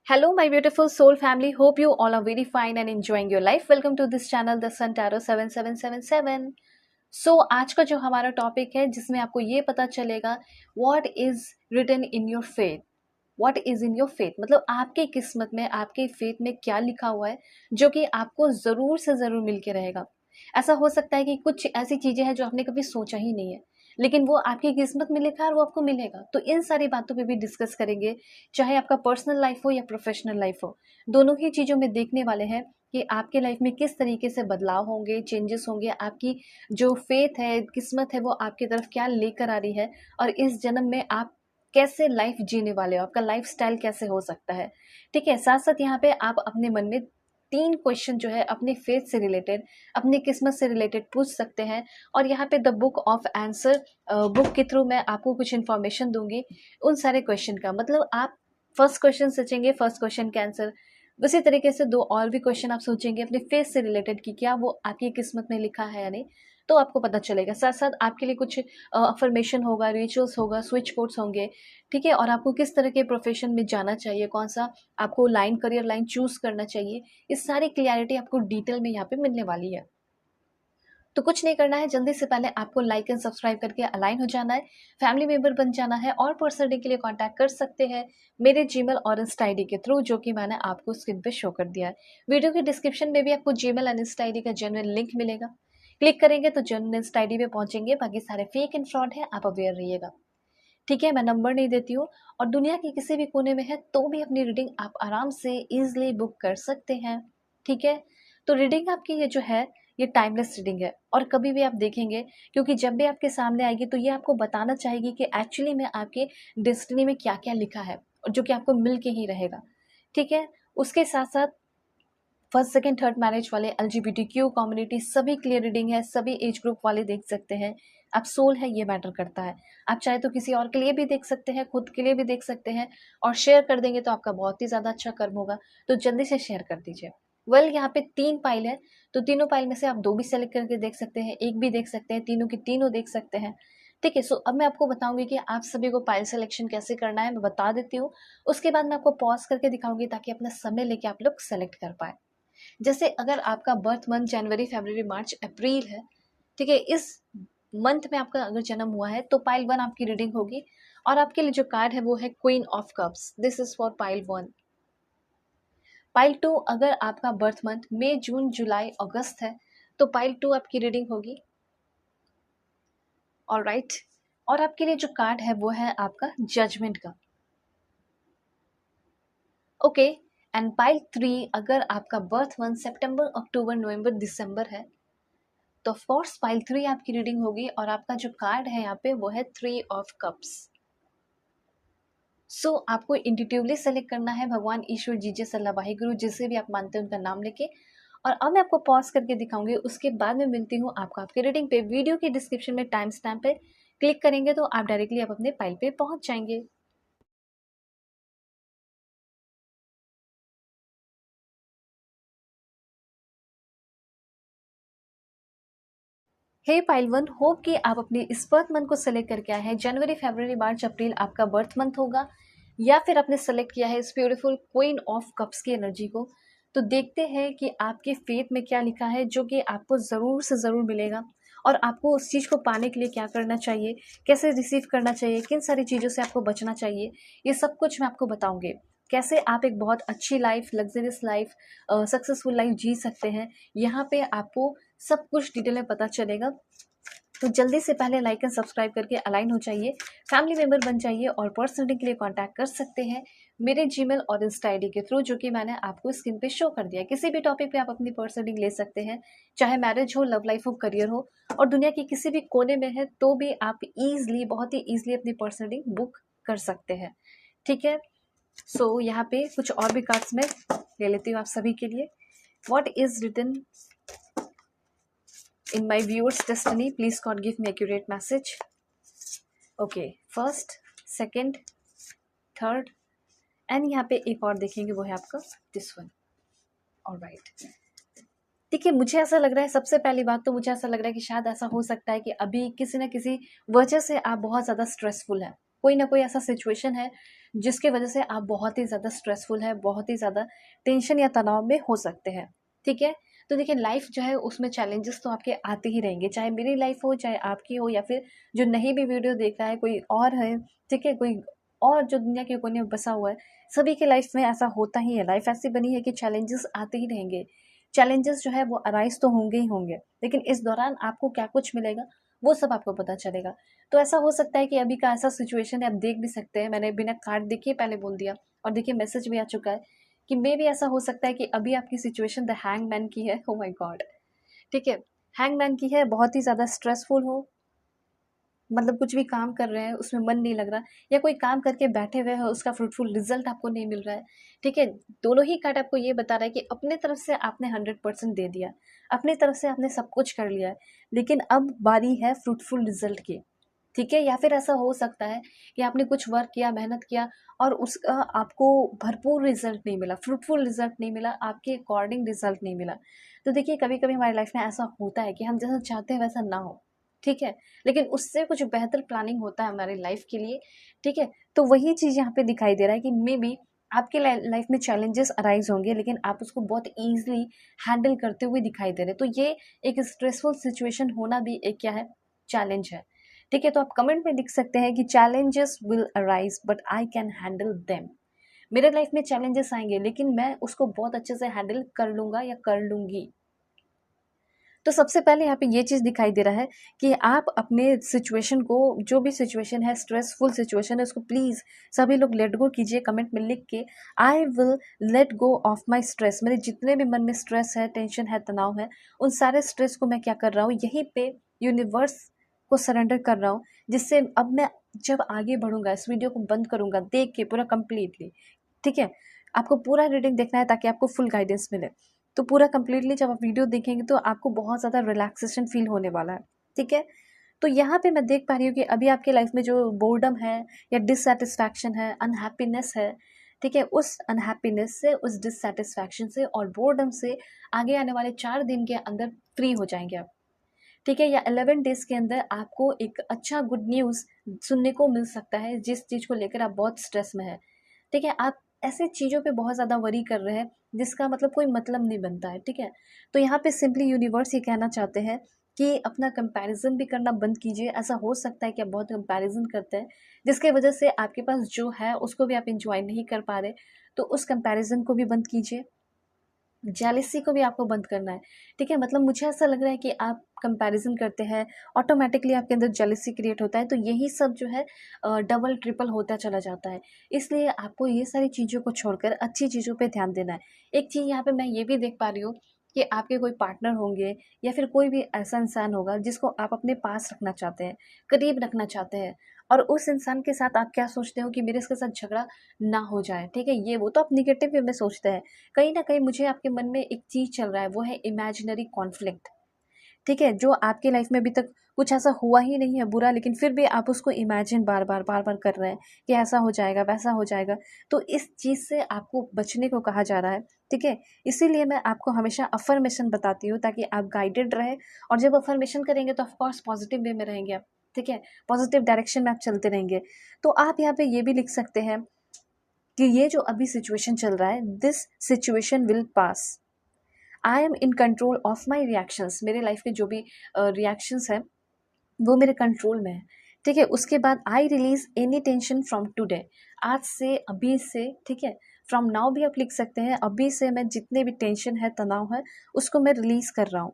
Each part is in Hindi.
Hello, my beautiful soul family. Hope you all are very fine and enjoying your life. Welcome to this channel, The Sun Tarot 7777. आज का जो हमारा टॉपिक है जिसमें आपको ये पता चलेगा what is written in your faith. What is in your faith मतलब आपके किस्मत में, आपके फेथ में क्या लिखा हुआ है जो कि आपको ज़रूर से ज़रूर मिल के रहेगा। ऐसा हो सकता है कि कुछ ऐसी चीज़ें हैं जो आपने कभी सोचा ही नहीं है, लेकिन वो आपकी किस्मत में लिखा है और वो आपको मिलेगा। तो इन सारी बातों पे भी डिस्कस करेंगे, चाहे आपका पर्सनल लाइफ हो या प्रोफेशनल लाइफ हो। दोनों ही चीज़ों में देखने वाले हैं कि आपके लाइफ में किस तरीके से बदलाव होंगे, चेंजेस होंगे, आपकी जो फेथ है, किस्मत है, वो आपकी तरफ क्या लेकर आ रही है और इस जन्म में आप कैसे लाइफ जीने वाले हो, आपका लाइफ स्टाइल कैसे हो सकता है। ठीक है, साथ साथ यहाँ पे आप अपने मन में 3 क्वेश्चन जो है अपने फेथ से रिलेटेड, अपनी किस्मत से रिलेटेड पूछ सकते हैं। और यहाँ पे the book of answer book के थ्रू मैं आपको कुछ इन्फॉर्मेशन दूंगी उन सारे क्वेश्चन का। मतलब आप फर्स्ट क्वेश्चन सोचेंगे, फर्स्ट क्वेश्चन का आंसर, उसी तरीके से 2 और भी क्वेश्चन आप सोचेंगे अपने फेस से रिलेटेड कि क्या वो आपकी किस्मत में लिखा है या नहीं, तो आपको पता चलेगा। साथ साथ आपके लिए कुछ अफर्मेशन होगा, रिचुअल्स होगा, स्विच कोड्स होंगे। ठीक है, और आपको किस तरह के प्रोफेशन में जाना चाहिए, कौन सा आपको लाइन, करियर लाइन चूज करना चाहिए, इस सारी क्लियरिटी आपको डिटेल में यहाँ पे मिलने वाली है। तो कुछ नहीं करना है, जल्दी से पहले आपको लाइक एंड सब्सक्राइब करके अलाइन हो जाना है, फैमिली मेंबर बन जाना है और पर्सनल डे के लिए कांटेक्ट कर सकते हैं मेरे जीमेल और इंस्टा आईडी के थ्रू, जो कि मैंने आपको स्क्रीन पे शो कर दिया है। वीडियो के डिस्क्रिप्शन में भी आपको जीमेल और इंस्टा आईडी का जेन्युइन लिंक मिलेगा। क्लिक करेंगे तो जेन्युइन इंस्टा आईडी पे पहुंचेंगे, बाकी सारे फेक एंड फ्रॉड है, आप अवेयर रहिएगा। ठीक है, मैं नंबर नहीं देती हूँ और दुनिया के किसी भी कोने में है तो भी अपनी रीडिंग आप आराम से इजिली बुक कर सकते हैं। ठीक है, तो रीडिंग आपकी ये जो है ये टाइमलेस रीडिंग है और कभी भी आप देखेंगे, क्योंकि जब भी आपके सामने आएगी तो ये आपको बताना चाहेगी कि एक्चुअली में आपके डेस्टिनी में क्या क्या लिखा है और जो कि आपको मिल के ही रहेगा। ठीक है, उसके साथ साथ फर्स्ट सेकेंड थर्ड मैरिज वाले, LGBTQ कम्युनिटी, सभी क्लियर रीडिंग है, सभी एज ग्रुप वाले देख सकते हैं। आप सोल है ये मैटर करता है। आप चाहे तो किसी और के लिए भी देख सकते हैं, खुद के लिए भी देख सकते हैं और शेयर कर देंगे तो आपका बहुत ही ज़्यादा अच्छा कर्म होगा। तो जल्दी से शेयर कर दीजिए। यहाँ पे 3 पाइल है, तो तीनों पाइल में से आप 2 भी सेलेक्ट करके देख सकते हैं, 1 भी देख सकते हैं, तीनों की तीनों देख सकते हैं। ठीक है, सो अब मैं आपको बताऊंगी कि आप सभी को पाइल सिलेक्शन कैसे करना है, मैं बता देती हूँ। उसके बाद मैं आपको पॉज करके दिखाऊंगी ताकि अपना समय लेके आप लोग सेलेक्ट कर पाए। जैसे अगर आपका बर्थ मंथ जनवरी, फरवरी, मार्च, अप्रैल है, ठीक है, इस मंथ में आपका अगर जन्म हुआ है तो पाइल 1 आपकी रीडिंग होगी। और आपके लिए जो कार्ड है वो है queen of cups, this is for pile 1। Pile 2, अगर आपका बर्थ मंथ मई, जून, जुलाई, अगस्त है तो पाइल 2 आपकी रीडिंग होगी। ऑलराइट, और आपके लिए जो कार्ड है वो है आपका जजमेंट का। ओके, एंड पाइल 3, अगर आपका बर्थ मंथ सितंबर, अक्टूबर, नवंबर, दिसंबर है तो ऑफकोर्स पाइल 3 आपकी रीडिंग होगी और आपका जो कार्ड है यहाँ पे वो है 3 ऑफ कप्स। सो आपको इंट्यूटिवली सेलेक्ट करना है भगवान, ईश्वर, जीजस, अल्लाह, वाहिगुरु, जिसे भी आप मानते हैं उनका नाम लेके। और अब मैं आपको पॉज करके दिखाऊंगी, उसके बाद में मिलती हूँ आपको आपके रीडिंग पे। वीडियो के डिस्क्रिप्शन में टाइम स्टैम्प पे क्लिक करेंगे तो आप डायरेक्टली आप अपने पाइल पे पहुंच जाएंगे। हे पाइल 1, होप कि आप अपने इस बर्थ मंथ को सेलेक्ट करके आए हैं। जनवरी, फरवरी, मार्च, अप्रैल आपका बर्थ मंथ होगा, या फिर आपने सेलेक्ट किया है इस ब्यूटीफुल क्वीन ऑफ कप्स की एनर्जी को। तो देखते हैं कि आपके फेथ में क्या लिखा है जो कि आपको ज़रूर से ज़रूर मिलेगा और आपको उस चीज़ को पाने के लिए क्या करना चाहिए, कैसे रिसीव करना चाहिए, किन सारी चीज़ों से आपको बचना चाहिए, ये सब कुछ मैं आपको बताऊंगी। कैसे आप एक बहुत अच्छी life, luxurious life, successful life जी सकते हैं, यहाँ पे आपको सब कुछ डिटेल में पता चलेगा। तो जल्दी से पहले लाइक एंड सब्सक्राइब करके अलाइन हो जाइए, फैमिली मेंबर बन जाइए और पर्सनली के लिए कांटेक्ट कर सकते हैं मेरे जीमेल और इंस्टा आईडी के थ्रू, जो कि मैंने आपको स्क्रीन पे शो कर दिया है। किसी भी टॉपिक पे आप अपनी पर्सनली ले सकते हैं, चाहे मैरिज हो, लव लाइफ हो, करियर हो, और दुनिया के किसी भी कोने में है तो भी आप ईजिली, बहुत ही ईजिली अपनी पर्सनली बुक कर सकते हैं। ठीक है, सो यहाँ पे कुछ और भी कार्ड्स मैं ले लेती हूँ आप सभी के लिए। What is written in my viewers destiny, please God give me accurate message. Okay, first, second, third, and यहाँ पे एक और देखेंगे वो है आपका दिस वन। ऑलराइट, देखिए, मुझे ऐसा लग रहा है, सबसे पहली बात तो मुझे ऐसा लग रहा है कि शायद ऐसा हो सकता है कि अभी किसी न किसी वजह से आप बहुत ज़्यादा स्ट्रेसफुल हैं। कोई ना कोई ऐसा सिचुएशन है जिसकी वजह से आप बहुत ही ज़्यादा स्ट्रेसफुल है, बहुत ही ज़्यादा टेंशन या तनाव में हो सकते हैं, ठीक है? तो देखिए लाइफ जो है उसमें चैलेंजेस तो आपके आते ही रहेंगे, चाहे मेरी लाइफ हो, चाहे आपकी हो, या फिर जो नहीं भी वीडियो देख रहा है कोई और है, ठीक है? कोई और जो दुनिया के कोने में बसा हुआ है, सभी के लाइफ में ऐसा होता ही है। लाइफ ऐसी बनी है कि चैलेंजेस आते ही रहेंगे। चैलेंजेस जो है वो अराइज़ तो होंगे ही होंगे, लेकिन इस दौरान आपको क्या कुछ मिलेगा, वो सब आपको पता चलेगा। तो ऐसा हो सकता है कि अभी का ऐसा सिचुएशन है, आप देख भी सकते हैं, मैंने बिना कार्ड देखे पहले बोल दिया, और देखिए मैसेज भी आ चुका है कि मे बी ऐसा हो सकता है कि अभी आपकी सिचुएशन द हैंगमैन की है। Oh my God! ठीक है, हैंगमैन की है, बहुत ही ज़्यादा स्ट्रेसफुल हो, मतलब कुछ भी काम कर रहे हैं उसमें मन नहीं लग रहा, या कोई काम करके बैठे हुए हैं उसका फ्रूटफुल रिजल्ट आपको नहीं मिल रहा है, ठीक है? दोनों ही कार्ड आपको ये बता रहा है कि अपने तरफ से आपने 100% दे दिया, अपनी तरफ से आपने सब कुछ कर लिया है, लेकिन अब बारी है फ्रूटफुल रिजल्ट की, ठीक है? या फिर ऐसा हो सकता है कि आपने कुछ वर्क किया, मेहनत किया, और उसका आपको भरपूर रिजल्ट नहीं मिला, फ्रूटफुल रिजल्ट नहीं मिला, आपके अकॉर्डिंग रिजल्ट नहीं मिला। तो देखिए कभी कभी हमारी लाइफ में ऐसा होता है कि हम जैसा चाहते हैं वैसा ना हो, ठीक है? लेकिन उससे कुछ बेहतर प्लानिंग होता है हमारी लाइफ के लिए, ठीक है? तो वही चीज़ यहाँ पे दिखाई दे रहा है कि मे बी आपके लाइफ में चैलेंजेस अराइज होंगे, लेकिन आप उसको बहुत ईजिली हैंडल करते हुए दिखाई दे रहे हैं। तो ये एक स्ट्रेसफुल सिचुएशन होना भी एक क्या है, चैलेंज है, ठीक है? तो आप कमेंट में लिख सकते हैं कि challenges will arise but I can handle them. मेरे लाइफ में चैलेंजेस आएंगे, लेकिन मैं उसको बहुत अच्छे से हैंडल कर लूंगा या कर लूंगी। तो सबसे पहले यहाँ पे ये चीज़ दिखाई दे रहा है कि आप अपने सिचुएशन को, जो भी सिचुएशन है, स्ट्रेसफुल सिचुएशन है, उसको प्लीज़ सभी लोग लेट गो कीजिए कमेंट में लिख के। I will let go of my stress. मेरे जितने भी मन में स्ट्रेस है, टेंशन है, तनाव है, उन सारे स्ट्रेस को मैं क्या कर रहा हूँ, यहीं पे यूनिवर्स को सरेंडर कर रहा हूँ, जिससे अब मैं जब आगे बढ़ूंगा, इस वीडियो को बंद करूंगा देख के पूरा कंप्लीटली, ठीक है? आपको पूरा रीडिंग देखना है ताकि आपको फुल गाइडेंस मिले। तो पूरा कंप्लीटली जब आप वीडियो देखेंगे तो आपको बहुत ज़्यादा रिलैक्सेशन फील होने वाला है, ठीक है? तो यहाँ पे मैं देख पा रही हूँ कि अभी आपकी लाइफ में जो बोर्डम है या डिससेटिस्फैक्शन है, अनहैप्पीनेस है, ठीक है? उस अनहैप्पीनेस से, उस डिससेटिस्फैक्शन से और बोर्डम से आगे आने वाले 4 दिन के अंदर फ्री हो जाएंगे आप, ठीक है? या 11 डेज के अंदर आपको एक अच्छा गुड न्यूज़ सुनने को मिल सकता है, जिस चीज़ को लेकर आप बहुत स्ट्रेस में है, ठीक है? आप ऐसे चीज़ों पे बहुत ज़्यादा वरी कर रहे हैं जिसका मतलब कोई मतलब नहीं बनता है, ठीक है? तो यहाँ पे सिंपली यूनिवर्स ये कहना चाहते हैं कि अपना कंपैरिजन भी करना बंद कीजिए। ऐसा हो सकता है कि आप बहुत कंपैरिजन करते हैं, जिसकी वजह से आपके पास जो है उसको भी आप इंजॉय नहीं कर पा रहे, तो उस कंपैरिजन को भी बंद कीजिए। जेलिसी को भी आपको बंद करना है, ठीक है? मतलब मुझे ऐसा लग रहा है कि आप कंपैरिजन करते हैं, ऑटोमेटिकली आपके अंदर जेलिसी क्रिएट होता है, तो यही सब जो है डबल ट्रिपल होता चला जाता है। इसलिए आपको ये सारी चीज़ों को छोड़कर अच्छी चीज़ों पे ध्यान देना है। एक चीज़ यहाँ पे मैं ये भी देख पा रही हूँ कि आपके कोई पार्टनर होंगे या फिर कोई भी ऐसा इंसान होगा जिसको आप अपने पास रखना चाहते हैं, करीब रखना चाहते हैं, और उस इंसान के साथ आप क्या सोचते हो कि मेरे इसके साथ झगड़ा ना हो जाए, ठीक है? ये वो तो आप निगेटिव वे में सोचते हैं। कहीं न कहीं मुझे आपके मन में एक चीज़ चल रहा है, वो है इमेजिनरी कॉन्फ्लिक्ट, ठीक है? जो आपके लाइफ में अभी तक कुछ ऐसा हुआ ही नहीं है बुरा, लेकिन फिर भी आप उसको इमेजिन बार-बार, बार-बार कर रहे हैं कि ऐसा हो जाएगा, वैसा हो जाएगा। तो इस चीज़ से आपको बचने को कहा जा रहा है, ठीक है? इसीलिए मैं आपको हमेशा अफ़र्मेशन बताती हूँ ताकि आप गाइडेड रहें, और जब अफ़र्मेशन करेंगे तो ऑफ़ कोर्स पॉज़िटिव वे में रहेंगे आप, ठीक है? पॉज़िटिव डायरेक्शन में आप चलते रहेंगे। तो आप यहाँ पे ये भी लिख सकते हैं कि ये जो अभी सिचुएशन चल रहा है, this situation will pass. I am in control of my reactions. मेरे लाइफ के जो भी रिएक्शंस हैं वो मेरे कंट्रोल में है, ठीक है? उसके बाद I release any tension from today. आज से, अभी से, ठीक है? फ्रॉम नाउ भी आप लिख सकते हैं, अभी से मैं जितने भी टेंशन है, तनाव है, उसको मैं रिलीज कर रहा हूँ,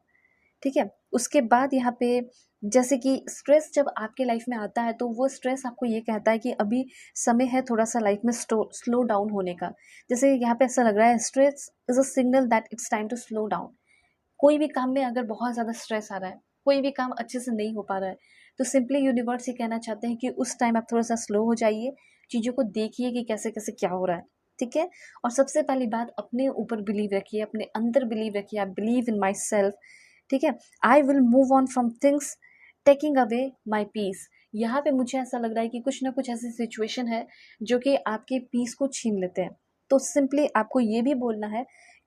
ठीक है? उसके बाद यहाँ पे जैसे कि स्ट्रेस जब आपके लाइफ में आता है तो वो स्ट्रेस आपको ये कहता है कि अभी समय है थोड़ा सा लाइफ में स्लो डाउन होने का। जैसे यहाँ पे ऐसा लग रहा है, stress is a signal that it's time to slow down. कोई भी काम में अगर बहुत ज़्यादा स्ट्रेस आ रहा है, कोई भी काम अच्छे से नहीं हो पा रहा है, तो सिंपली यूनिवर्स ये कहना चाहते हैं कि उस टाइम आप थोड़ा सा स्लो हो जाइए, चीज़ों को देखिए कि कैसे कैसे क्या हो रहा है, ठीक है? और सबसे पहली बात, अपने ऊपर बिलीव रखिए, अपने अंदर बिलीव रखिए। आप बिलीव इन माई सेल्फ, ठीक है? I will move on from things taking away my peace. यहाँ पे मुझे ऐसा लग रहा है कि कुछ ना कुछ ऐसी सिचुएशन है जो कि आपके पीस को छीन लेते हैं। तो सिंपली आपको ये भी बोलना है,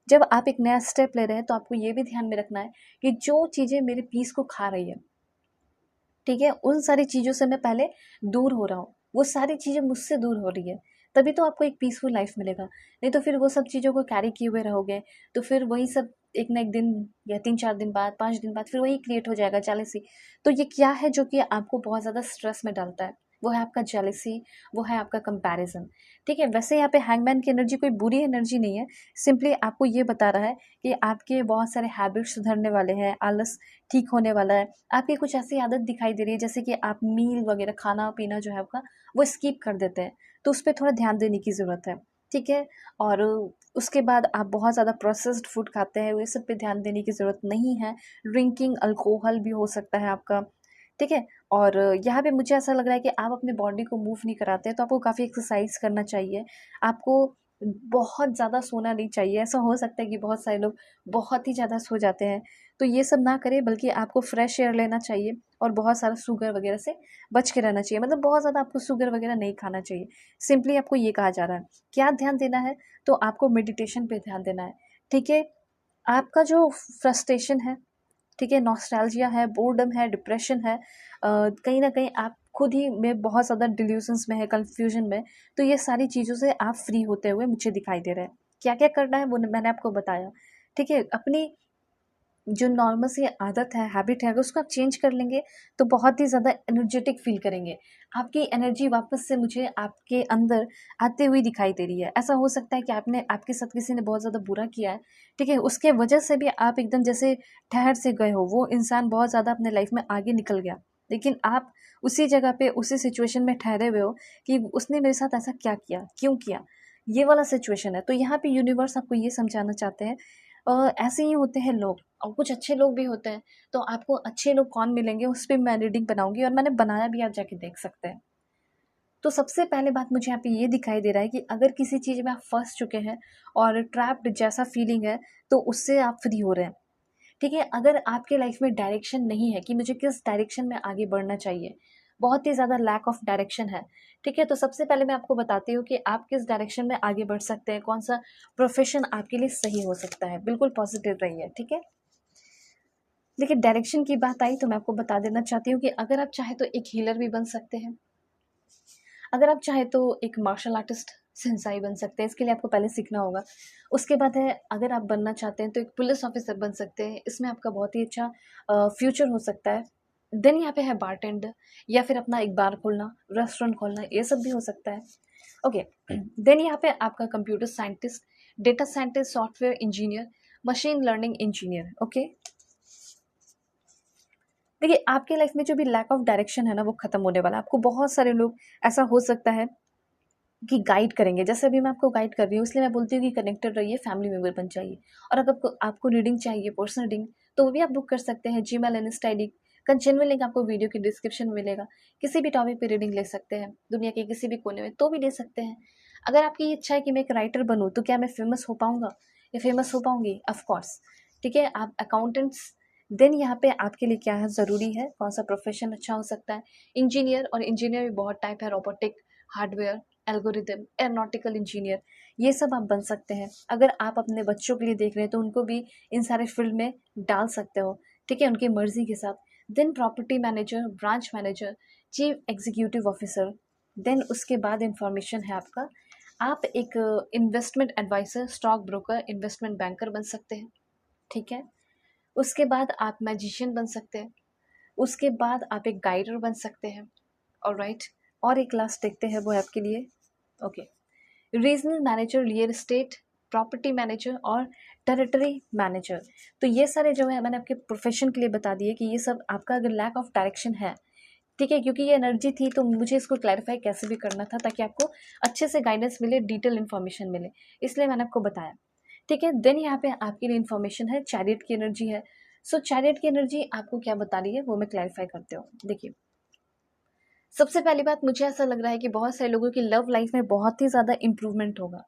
जब आप एक नया स्टेप ले रहे हैं तो आपको ये भी ध्यान में रखना है कि जो चीज़ें मेरे पीस को खा रही है, ठीक है? उन सारी चीज़ों से मैं पहले दूर हो रहा हूँ, वो सारी चीज़ें मुझसे दूर हो रही है, तभी तो आपको एक पीसफुल लाइफ मिलेगा। नहीं तो फिर वो सब चीज़ों को कैरी किए हुए रहोगे, तो फिर वही सब एक ना एक दिन या 3-4 दिन बाद, 5 दिन बाद फिर वही क्रिएट हो जाएगा, जेलसी। तो ये क्या है जो कि आपको बहुत ज़्यादा स्ट्रेस में डालता है? वो है आपका जेलसी, वो है आपका कंपैरिजन। ठीक है, वैसे यहाँ पे हैंगमैन की एनर्जी कोई बुरी एनर्जी नहीं है, सिंपली आपको ये बता रहा है कि आपके बहुत सारे हैबिट्स सुधरने वाले हैं, आलस ठीक होने वाला है। आपकी कुछ ऐसी आदत दिखाई दे रही है जैसे कि आप मील वगैरह खाना पीना जो है आपका वो स्किप कर देते हैं, तो उस पर थोड़ा ध्यान देने की ज़रूरत है। ठीक है, और उसके बाद आप बहुत ज़्यादा प्रोसेस्ड फूड खाते हैं, ये सब पे ध्यान देने की ज़रूरत नहीं है। ड्रिंकिंग अल्कोहल भी हो सकता है आपका। ठीक है, और यहाँ पे मुझे ऐसा लग रहा है कि आप अपने बॉडी को मूव नहीं कराते हैं, तो आपको काफ़ी एक्सरसाइज करना चाहिए। आपको बहुत ज़्यादा सोना नहीं चाहिए। ऐसा हो सकता है कि बहुत सारे लोग बहुत ही ज़्यादा सो जाते हैं, तो ये सब ना करें, बल्कि आपको फ्रेश एयर लेना चाहिए और बहुत सारा शुगर वगैरह से बच के रहना चाहिए। मतलब बहुत ज़्यादा आपको शुगर वगैरह नहीं खाना चाहिए। सिंपली आपको ये कहा जा रहा है। क्या ध्यान देना है? तो आपको मेडिटेशन पे ध्यान देना है। ठीक है, आपका जो फ्रस्ट्रेशन है, ठीक है, नॉस्टैल्जिया है, बोर्डम है, डिप्रेशन है, कहीं न कहीं आप खुद ही में बहुत ज़्यादा डिल्यूजन्स में है, कन्फ्यूजन में, तो ये सारी चीज़ों से आप फ्री होते हुए मुझे दिखाई दे रहे हैं। क्या-क्या करना है वो मैंने आपको बताया। ठीक है, अपनी जो नॉर्मल सी आदत है, हैबिट है, अगर उसको आप चेंज कर लेंगे तो बहुत ही ज़्यादा एनर्जेटिक फ़ील करेंगे। आपकी एनर्जी वापस से मुझे आपके अंदर आते हुए दिखाई दे रही है। ऐसा हो सकता है कि आपके साथ किसी ने बहुत ज़्यादा बुरा किया है, ठीक है? उसके वजह से भी आप एकदम जैसे ठहर से गए हो, वो इंसान बहुत ज़्यादा अपने लाइफ़ में आगे निकल गया। लेकिन आप उसी जगह पे, उसी सिचुएशन में ठहरे हुए हो कि उसने मेरे साथ ऐसा क्या किया? क्यों किया? ये वाला सिचुएशन है। तो यहाँ पे यूनिवर्स आपको ये समझाना चाहते हैं, ऐसे ही होते हैं लोग, और कुछ अच्छे लोग भी होते हैं। तो आपको अच्छे लोग कौन मिलेंगे उस पे मैं रीडिंग बनाऊंगी, और मैंने बनाया भी, आप जाके देख सकते हैं। तो सबसे पहले बात मुझे यहाँ पे ये दिखाई दे रहा है कि अगर किसी चीज़ में आप फंस चुके हैं और ट्रैप्ड जैसा फीलिंग है, तो उससे आप फ्री हो रहे हैं। ठीक है, अगर आपके लाइफ में डायरेक्शन नहीं है कि मुझे किस डायरेक्शन में आगे बढ़ना चाहिए, बहुत ही ज़्यादा लैक ऑफ डायरेक्शन है, ठीक है, तो सबसे पहले मैं आपको बताती हूँ कि आप किस डायरेक्शन में आगे बढ़ सकते हैं, कौन सा प्रोफेशन आपके लिए सही हो सकता है। बिल्कुल पॉजिटिव रहिए, ठीक है। देखिए, डायरेक्शन की बात आई तो मैं आपको बता देना चाहती हूँ कि अगर आप चाहें तो एक हीलर भी बन सकते हैं। अगर आप चाहें तो एक मार्शल आर्टिस्ट सेंसाई बन सकते हैं। इसके लिए आपको पहले सीखना होगा। उसके बाद है, अगर आप बनना चाहते हैं तो एक पुलिस ऑफिसर बन सकते हैं। इसमें आपका बहुत ही अच्छा फ्यूचर हो सकता है। देन यहाँ पे है बारटेंडर, या फिर अपना एक बार खोलना, रेस्टोरेंट खोलना, ये सब भी हो सकता है। ओके, देन यहाँ पे आपका computer scientist, data scientist, software engineer, machine learning engineer. Okay, देखिए, आपके लाइफ में जो भी लैक ऑफ डायरेक्शन है ना, वो खत्म होने वाला है। आपको बहुत सारे लोग, ऐसा हो सकता है कि गाइड करेंगे। जैसे अभी मैं आपको गाइड कर रही हूँ, इसलिए मैं बोलती हूँ कि कनेक्टेड रहिए, फैमिली मेंबर बन जाइए। और अगर आपको रीडिंग चाहिए, पर्सनल रीडिंग, तो वो भी आप बुक कर सकते हैं। जीमेल, इंस्टा आईडी का जेन्युइन लिंक आपको वीडियो के डिस्क्रिप्शन में मिलेगा। किसी भी टॉपिक पे रीडिंग ले सकते हैं, दुनिया के किसी भी कोने में, तो भी ले सकते हैं। अगर आपकी इच्छा है कि मैं एक राइटर बनूँ, तो क्या मैं फेमस हो पाऊंगा या फेमस हो पाऊंगी? ऑफकोर्स। ठीक है, आप अकाउंटेंट्स, देन यहाँ पे आपके लिए क्या है ज़रूरी है, कौन सा प्रोफेशन अच्छा हो सकता है? इंजीनियर, और इंजीनियर भी बहुत टाइप है, robotic, hardware, algorithm, aeronautical engineer, ये सब आप बन सकते हैं। अगर आप अपने बच्चों के लिए देख रहे हैं तो उनको भी इन सारे फील्ड में डाल सकते हो, ठीक है, उनकी मर्जी के साथ। Then property manager, branch manager, chief executive officer. Then उसके बाद इंफॉर्मेशन है आपका, आप एक investment advisor, stock broker, investment banker बन सकते हैं। ठीक है, उसके बाद आप मैजिशियन बन सकते हैं। उसके बाद आप एक गाइडर बन सकते हैं। ऑलराइट, और एक क्लास देखते हैं, वो है आपके लिए, okay, regional manager, real estate, property manager और टेरिटरी मैनेजर। तो ये सारे जो है मैंने आपके प्रोफेशन के लिए बता दिए कि ये सब आपका अगर लैक ऑफ डायरेक्शन है, ठीक है, क्योंकि ये एनर्जी थी तो मुझे इसको क्लैरिफाई कैसे भी करना था ताकि आपको अच्छे से गाइडेंस मिले, डिटेल इन्फॉर्मेशन मिले, इसलिए मैंने आपको बताया। ठीक है, देन यहाँ पे आपके लिए इन्फॉर्मेशन है, चैरियट की एनर्जी है। सो चैरियट की एनर्जी आपको क्या बता रही है वो मैं क्लैरिफाई करते हूँ। देखिए, सबसे पहली बात, मुझे ऐसा लग रहा है कि बहुत सारे लोगों की लव लाइफ में बहुत ही ज़्यादा इम्प्रूवमेंट होगा।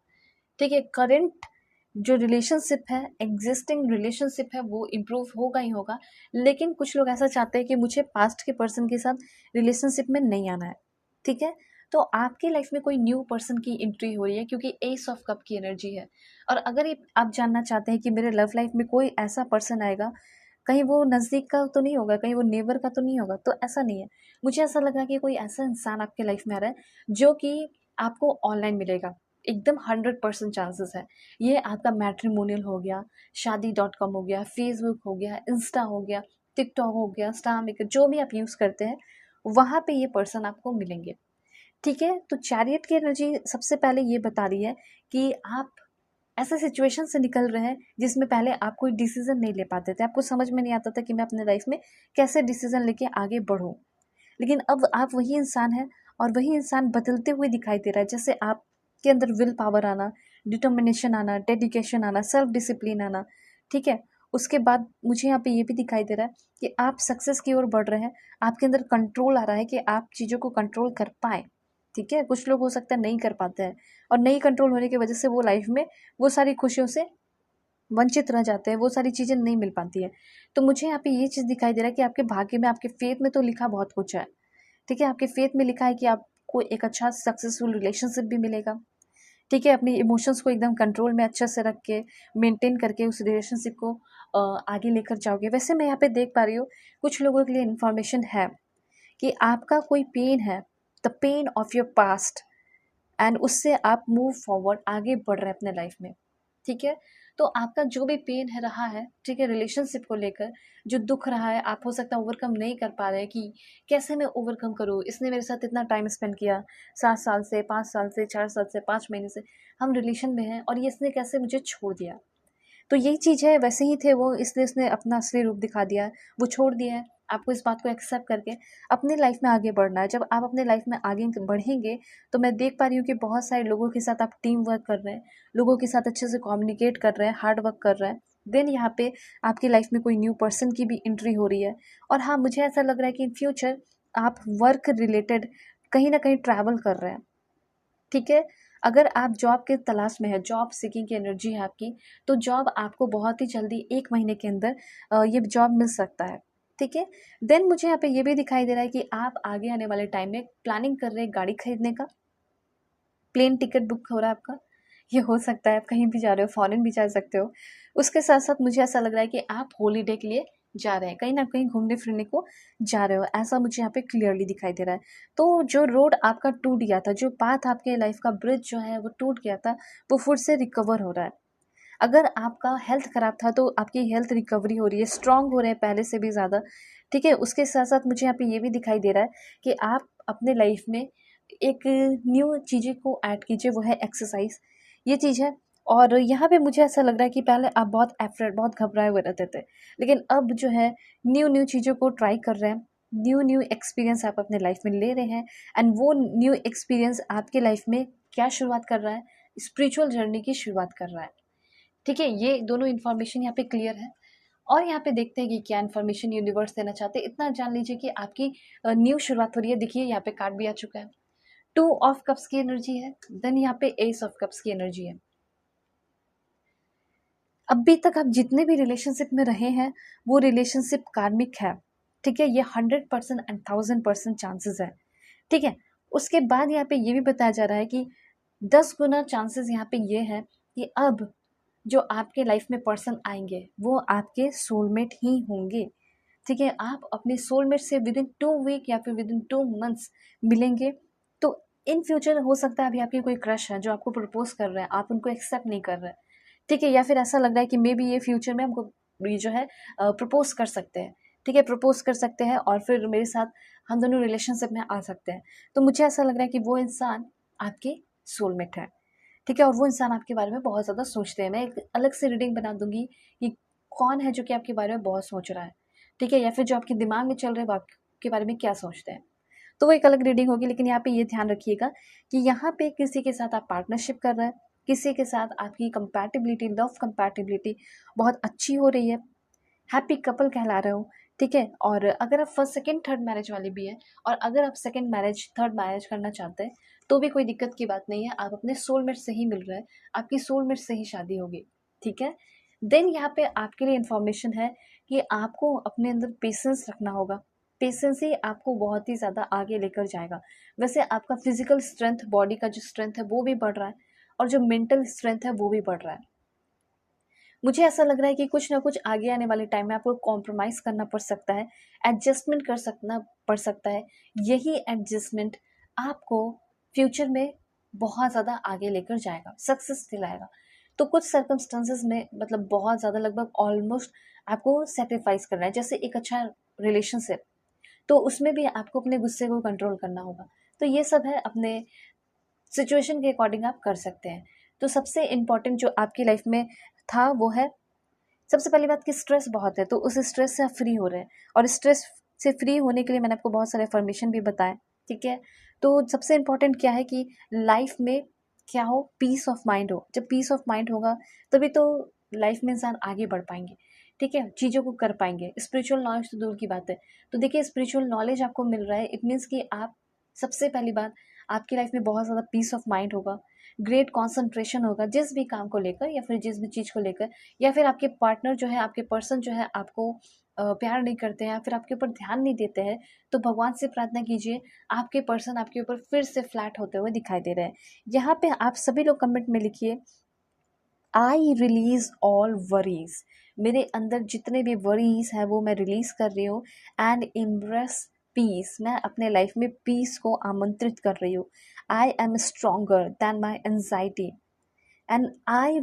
ठीक है, करंट जो रिलेशनशिप है, एग्जिस्टिंग रिलेशनशिप है, वो इम्प्रूव होगा ही होगा। लेकिन कुछ लोग ऐसा चाहते हैं कि मुझे पास्ट के पर्सन के साथ रिलेशनशिप में नहीं आना है। ठीक है, तो आपकी लाइफ में कोई न्यू पर्सन की एंट्री हो रही है, क्योंकि एस ऑफ कप की एनर्जी है। और अगर ये आप जानना चाहते हैं कि मेरे लव लाइफ में कोई ऐसा पर्सन आएगा, कहीं वो नज़दीक का तो नहीं होगा, कहीं वो नेबर का तो नहीं होगा, तो ऐसा नहीं है। मुझे ऐसा लग रहा है कि कोई ऐसा इंसान आपके लाइफ में आ रहा है जो कि आपको ऑनलाइन मिलेगा, एकदम 100% चांसेस है। ये आपका मैट्रिमोनियल हो गया, शादी.com हो गया, फेसबुक हो गया, इंस्टा हो गया, टिकटॉक हो गया, स्टार मेकर, जो भी आप यूज़ करते हैं वहाँ पे ये पर्सन आपको मिलेंगे। ठीक है, तो चैरियट की एनर्जी सबसे पहले ये बता रही है कि आप ऐसे सिचुएशन से निकल रहे हैं जिसमें पहले आप कोई डिसीजन नहीं ले पाते थे, आपको समझ में नहीं आता था कि मैं अपने लाइफ में कैसे डिसीजन लेके आगे बढ़ूं। लेकिन अब आप वही इंसान हैं और वही इंसान बदलते हुए दिखाई दे रहा है। जैसे आपके अंदर विल पावर आना, डिटर्मिनेशन आना, डेडिकेशन आना, सेल्फ डिसिप्लिन आना। ठीक है, उसके बाद मुझे यहाँ पे ये भी दिखाई दे रहा है कि आप सक्सेस की ओर बढ़ रहे हैं। आपके अंदर कंट्रोल आ रहा है कि आप चीज़ों को कंट्रोल कर पाएँ। ठीक है, कुछ लोग हो सकता है नहीं कर पाते हैं और नहीं कंट्रोल होने की वजह से वो लाइफ में वो सारी खुशियों से वंचित रह जाते हैं, वो सारी चीज़ें नहीं मिल पाती है। तो मुझे यहाँ पे ये चीज़ दिखाई दे रहा है कि आपके भाग्य में, आपके फेथ में तो लिखा बहुत कुछ है। ठीक है, आपके फेथ में लिखा है कि आपको एक अच्छा सक्सेसफुल रिलेशनशिप भी मिलेगा। ठीक है, अपनी इमोशंस को एकदम कंट्रोल में अच्छे से रख के मेंटेन करके उस रिलेशनशिप को आगे लेकर जाओगे। वैसे मैं यहाँ पे देख पा रही हूँ कुछ लोगों के लिए इन्फॉर्मेशन है कि आपका कोई पेन है, the pain of your past, and उससे आप मूव फॉरवर्ड आगे बढ़ रहे हैं अपने लाइफ में। ठीक है, तो आपका जो भी पेन है रहा है, ठीक है, रिलेशनशिप को लेकर जो दुख रहा है, आप हो सकता है ओवरकम नहीं कर पा रहे हैं कि कैसे मैं ओवरकम करूँ, इसने मेरे साथ इतना टाइम स्पेंड किया, 7 साल से, 5 साल से, 4 साल से, 5 महीने से हम रिलेशन में हैं और ये इसने कैसे मुझे छोड़ दिया। तो यही चीज़ है, वैसे ही थे वो, इसलिए उसने अपना असली रूप दिखा दिया है, वो छोड़ दिया है। आपको इस बात को एक्सेप्ट करके अपनी लाइफ में आगे बढ़ना है। जब आप अपने लाइफ में आगे बढ़ेंगे तो मैं देख पा रही हूँ कि बहुत सारे लोगों के साथ आप टीम वर्क कर रहे हैं, लोगों के साथ अच्छे से कम्युनिकेट कर रहे हैं, हार्ड वर्क कर रहे हैं। देन यहाँ पे आपकी लाइफ में कोई न्यू पर्सन की भी एंट्री हो रही है। और हाँ, मुझे ऐसा लग रहा है कि इन फ्यूचर आप वर्क रिलेटेड कहीं ना कहीं ट्रैवल कर रहे हैं। ठीक है, अगर आप जॉब के तलाश में है, जॉब सीकिंग की एनर्जी है आपकी, तो जॉब आपको बहुत ही जल्दी 1 महीने के अंदर ये जॉब मिल सकता है। ठीक है, देन मुझे यहाँ पे ये भी दिखाई दे रहा है कि आप आगे आने वाले टाइम में प्लानिंग कर रहे हैं गाड़ी खरीदने का, प्लेन टिकट बुक हो रहा है आपका। ये हो सकता है आप कहीं भी जा रहे हो, फॉरेन भी जा सकते हो। उसके साथ साथ मुझे ऐसा लग रहा है कि आप हॉलीडे के लिए जा रहे हैं, कहीं ना कहीं घूमने फिरने को जा रहे हो, ऐसा मुझे यहाँ पे क्लियरली दिखाई दे रहा है। तो जो रोड आपका टूट गया था, जो पाथ आपके लाइफ का ब्रिज जो है वो टूट गया था, वो फिर से रिकवर हो रहा है। अगर आपका हेल्थ खराब था तो आपकी हेल्थ रिकवरी हो रही है, स्ट्रांग हो रहे हैं पहले से भी ज़्यादा। ठीक है, उसके साथ साथ मुझे यहाँ पे ये भी दिखाई दे रहा है कि आप अपने लाइफ में एक न्यू चीज़ें को ऐड कीजिए, वो है एक्सरसाइज। ये चीज़ है। और यहाँ पे मुझे ऐसा लग रहा है कि पहले आप बहुत एफर्ट, बहुत घबराए हुए रहते थे, लेकिन अब जो है न्यू न्यू चीज़ों को ट्राई कर रहे हैं, न्यू न्यू एक्सपीरियंस आप अपने लाइफ में ले रहे हैं। एंड वो न्यू एक्सपीरियंस आपके लाइफ में क्या शुरुआत कर रहा है, स्पिरिचुअल जर्नी की शुरुआत कर रहा है। ठीक है, ये दोनों इन्फॉर्मेशन यहाँ पे क्लियर है। और यहाँ पे देखते हैं कि क्या इन्फॉर्मेशन यूनिवर्स देना चाहते हैं। इतना जान लीजिए कि आपकी न्यू शुरुआत हो रही है। देखिए यहाँ पे कार्ड भी आ चुका है, 2 ऑफ कप्स की एनर्जी है, देन यहाँ पे एस ऑफ कप्स की एनर्जी है। अभी तक आप जितने भी रिलेशनशिप में रहे हैं वो रिलेशनशिप कार्मिक है। ठीक है, ये 100% एंड 1000% चांसेस है। ठीक है, उसके बाद यहाँ पे ये भी बताया जा रहा है कि 10 गुना चांसेस यहाँ पे ये है कि अब जो आपके लाइफ में पर्सन आएंगे वो आपके सोलमेट ही होंगे। ठीक है, आप अपने सोलमेट से विद इन 2 वीक या फिर विद इन 2 मंथ्स मिलेंगे। तो इन फ्यूचर हो सकता है अभी आपकी कोई क्रश है जो आपको प्रपोज कर रहे हैं, आप उनको एक्सेप्ट नहीं कर रहे हैं। ठीक है, या फिर ऐसा लग रहा है कि मे बी ये फ्यूचर में हमको ये जो है प्रपोज कर सकते हैं। ठीक है, प्रपोज कर सकते हैं और फिर मेरे साथ हम दोनों रिलेशनशिप में आ सकते हैं। तो मुझे ऐसा लग रहा है कि वो इंसान आपके सोलमेट है। ठीक है, और वो इंसान आपके बारे में बहुत ज़्यादा सोचते हैं। मैं एक अलग से रीडिंग बना दूंगी कि कौन है जो कि आपके बारे में बहुत सोच रहा है। ठीक है, या फिर जो आपके दिमाग में चल रहे हैं वो आपके बारे में क्या सोचते हैं। तो वो एक अलग रीडिंग होगी। लेकिन यहाँ पे ये ध्यान रखिएगा कि यहाँ पे किसी के साथ आप पार्टनरशिप कर रहे हैं, किसी के साथ आपकी कंपैटिबिलिटी, लव कंपैटिबिलिटी बहुत अच्छी हो रही है, हैप्पी कपल कहला रहे हो। ठीक है, और अगर आप फर्स्ट सेकंड थर्ड मैरिज वाले भी हैं और अगर आप सेकंड मैरिज थर्ड मैरिज करना चाहते हैं तो भी कोई दिक्कत की बात नहीं है। आप अपने सोलमेट से ही मिल रहे हैं, आपकी सोलमेट से ही शादी होगी। ठीक है, देन यहाँ पे आपके लिए इन्फॉर्मेशन है कि आपको अपने अंदर पेशेंस रखना होगा। पेशेंस ही आपको बहुत ही ज़्यादा आगे लेकर जाएगा। वैसे आपका फिजिकल स्ट्रेंथ, बॉडी का जो स्ट्रेंथ है वो भी बढ़ रहा है और जो मेंटल स्ट्रेंथ है वो भी बढ़ रहा है। मुझे ऐसा लग रहा है कि कुछ ना कुछ आगे आने वाले टाइम में आपको कॉम्प्रोमाइज़ करना पड़ सकता है, एडजस्टमेंट कर सकना पड़ सकता है। यही एडजस्टमेंट आपको फ्यूचर में बहुत ज़्यादा आगे लेकर जाएगा, सक्सेस दिलाएगा। तो कुछ सर्कमस्टांसेस में मतलब बहुत ज़्यादा लगभग ऑलमोस्ट आपको सैक्रिफाइस करना है। जैसे एक अच्छा रिलेशनशिप, तो उसमें भी आपको अपने गुस्से को कंट्रोल करना होगा। तो ये सब है, अपने सिचुएशन के अकॉर्डिंग आप कर सकते हैं। तो सबसे इम्पोर्टेंट जो आपकी लाइफ में था वो है, सबसे पहली बात कि स्ट्रेस बहुत है, तो उस स्ट्रेस से आप फ्री हो रहे हैं। और स्ट्रेस से फ्री होने के लिए मैंने आपको बहुत सारे इन्फॉर्मेशन भी बताए, ठीक है। तो सबसे इम्पोर्टेंट क्या है कि लाइफ में क्या हो, पीस ऑफ माइंड हो। जब पीस ऑफ माइंड होगा तभी तो लाइफ में इंसान आगे बढ़ पाएंगे, ठीक है, चीज़ों को कर पाएंगे। स्पिरिचुअल नॉलेज तो दूर की बात है। तो देखिए, स्पिरिचुअल नॉलेज आपको मिल रहा है, इट मीन्स कि आप, सबसे पहली बात, आपकी लाइफ में बहुत ज़्यादा पीस ऑफ माइंड होगा, ग्रेट कॉन्सेंट्रेशन होगा जिस भी काम को लेकर या फिर जिस भी चीज़ को लेकर। या फिर आपके पार्टनर जो है, आपके पर्सन जो है, आपको प्यार नहीं करते हैं या फिर आपके ऊपर ध्यान नहीं देते हैं, तो भगवान से प्रार्थना कीजिए, आपके पर्सन आपके ऊपर फिर से फ्लैट होते हुए दिखाई दे रहे हैं। यहाँ पे आप सभी लोग कमेंट में लिखिए, आई रिलीज ऑल वरीज। मेरे अंदर जितने भी वरीज है वो मैं रिलीज कर रही हूँ। एंड एम्ब्रेस पीस, मैं अपने लाइफ में पीस को आमंत्रित कर रही हूँ। I am stronger then my anxiety and I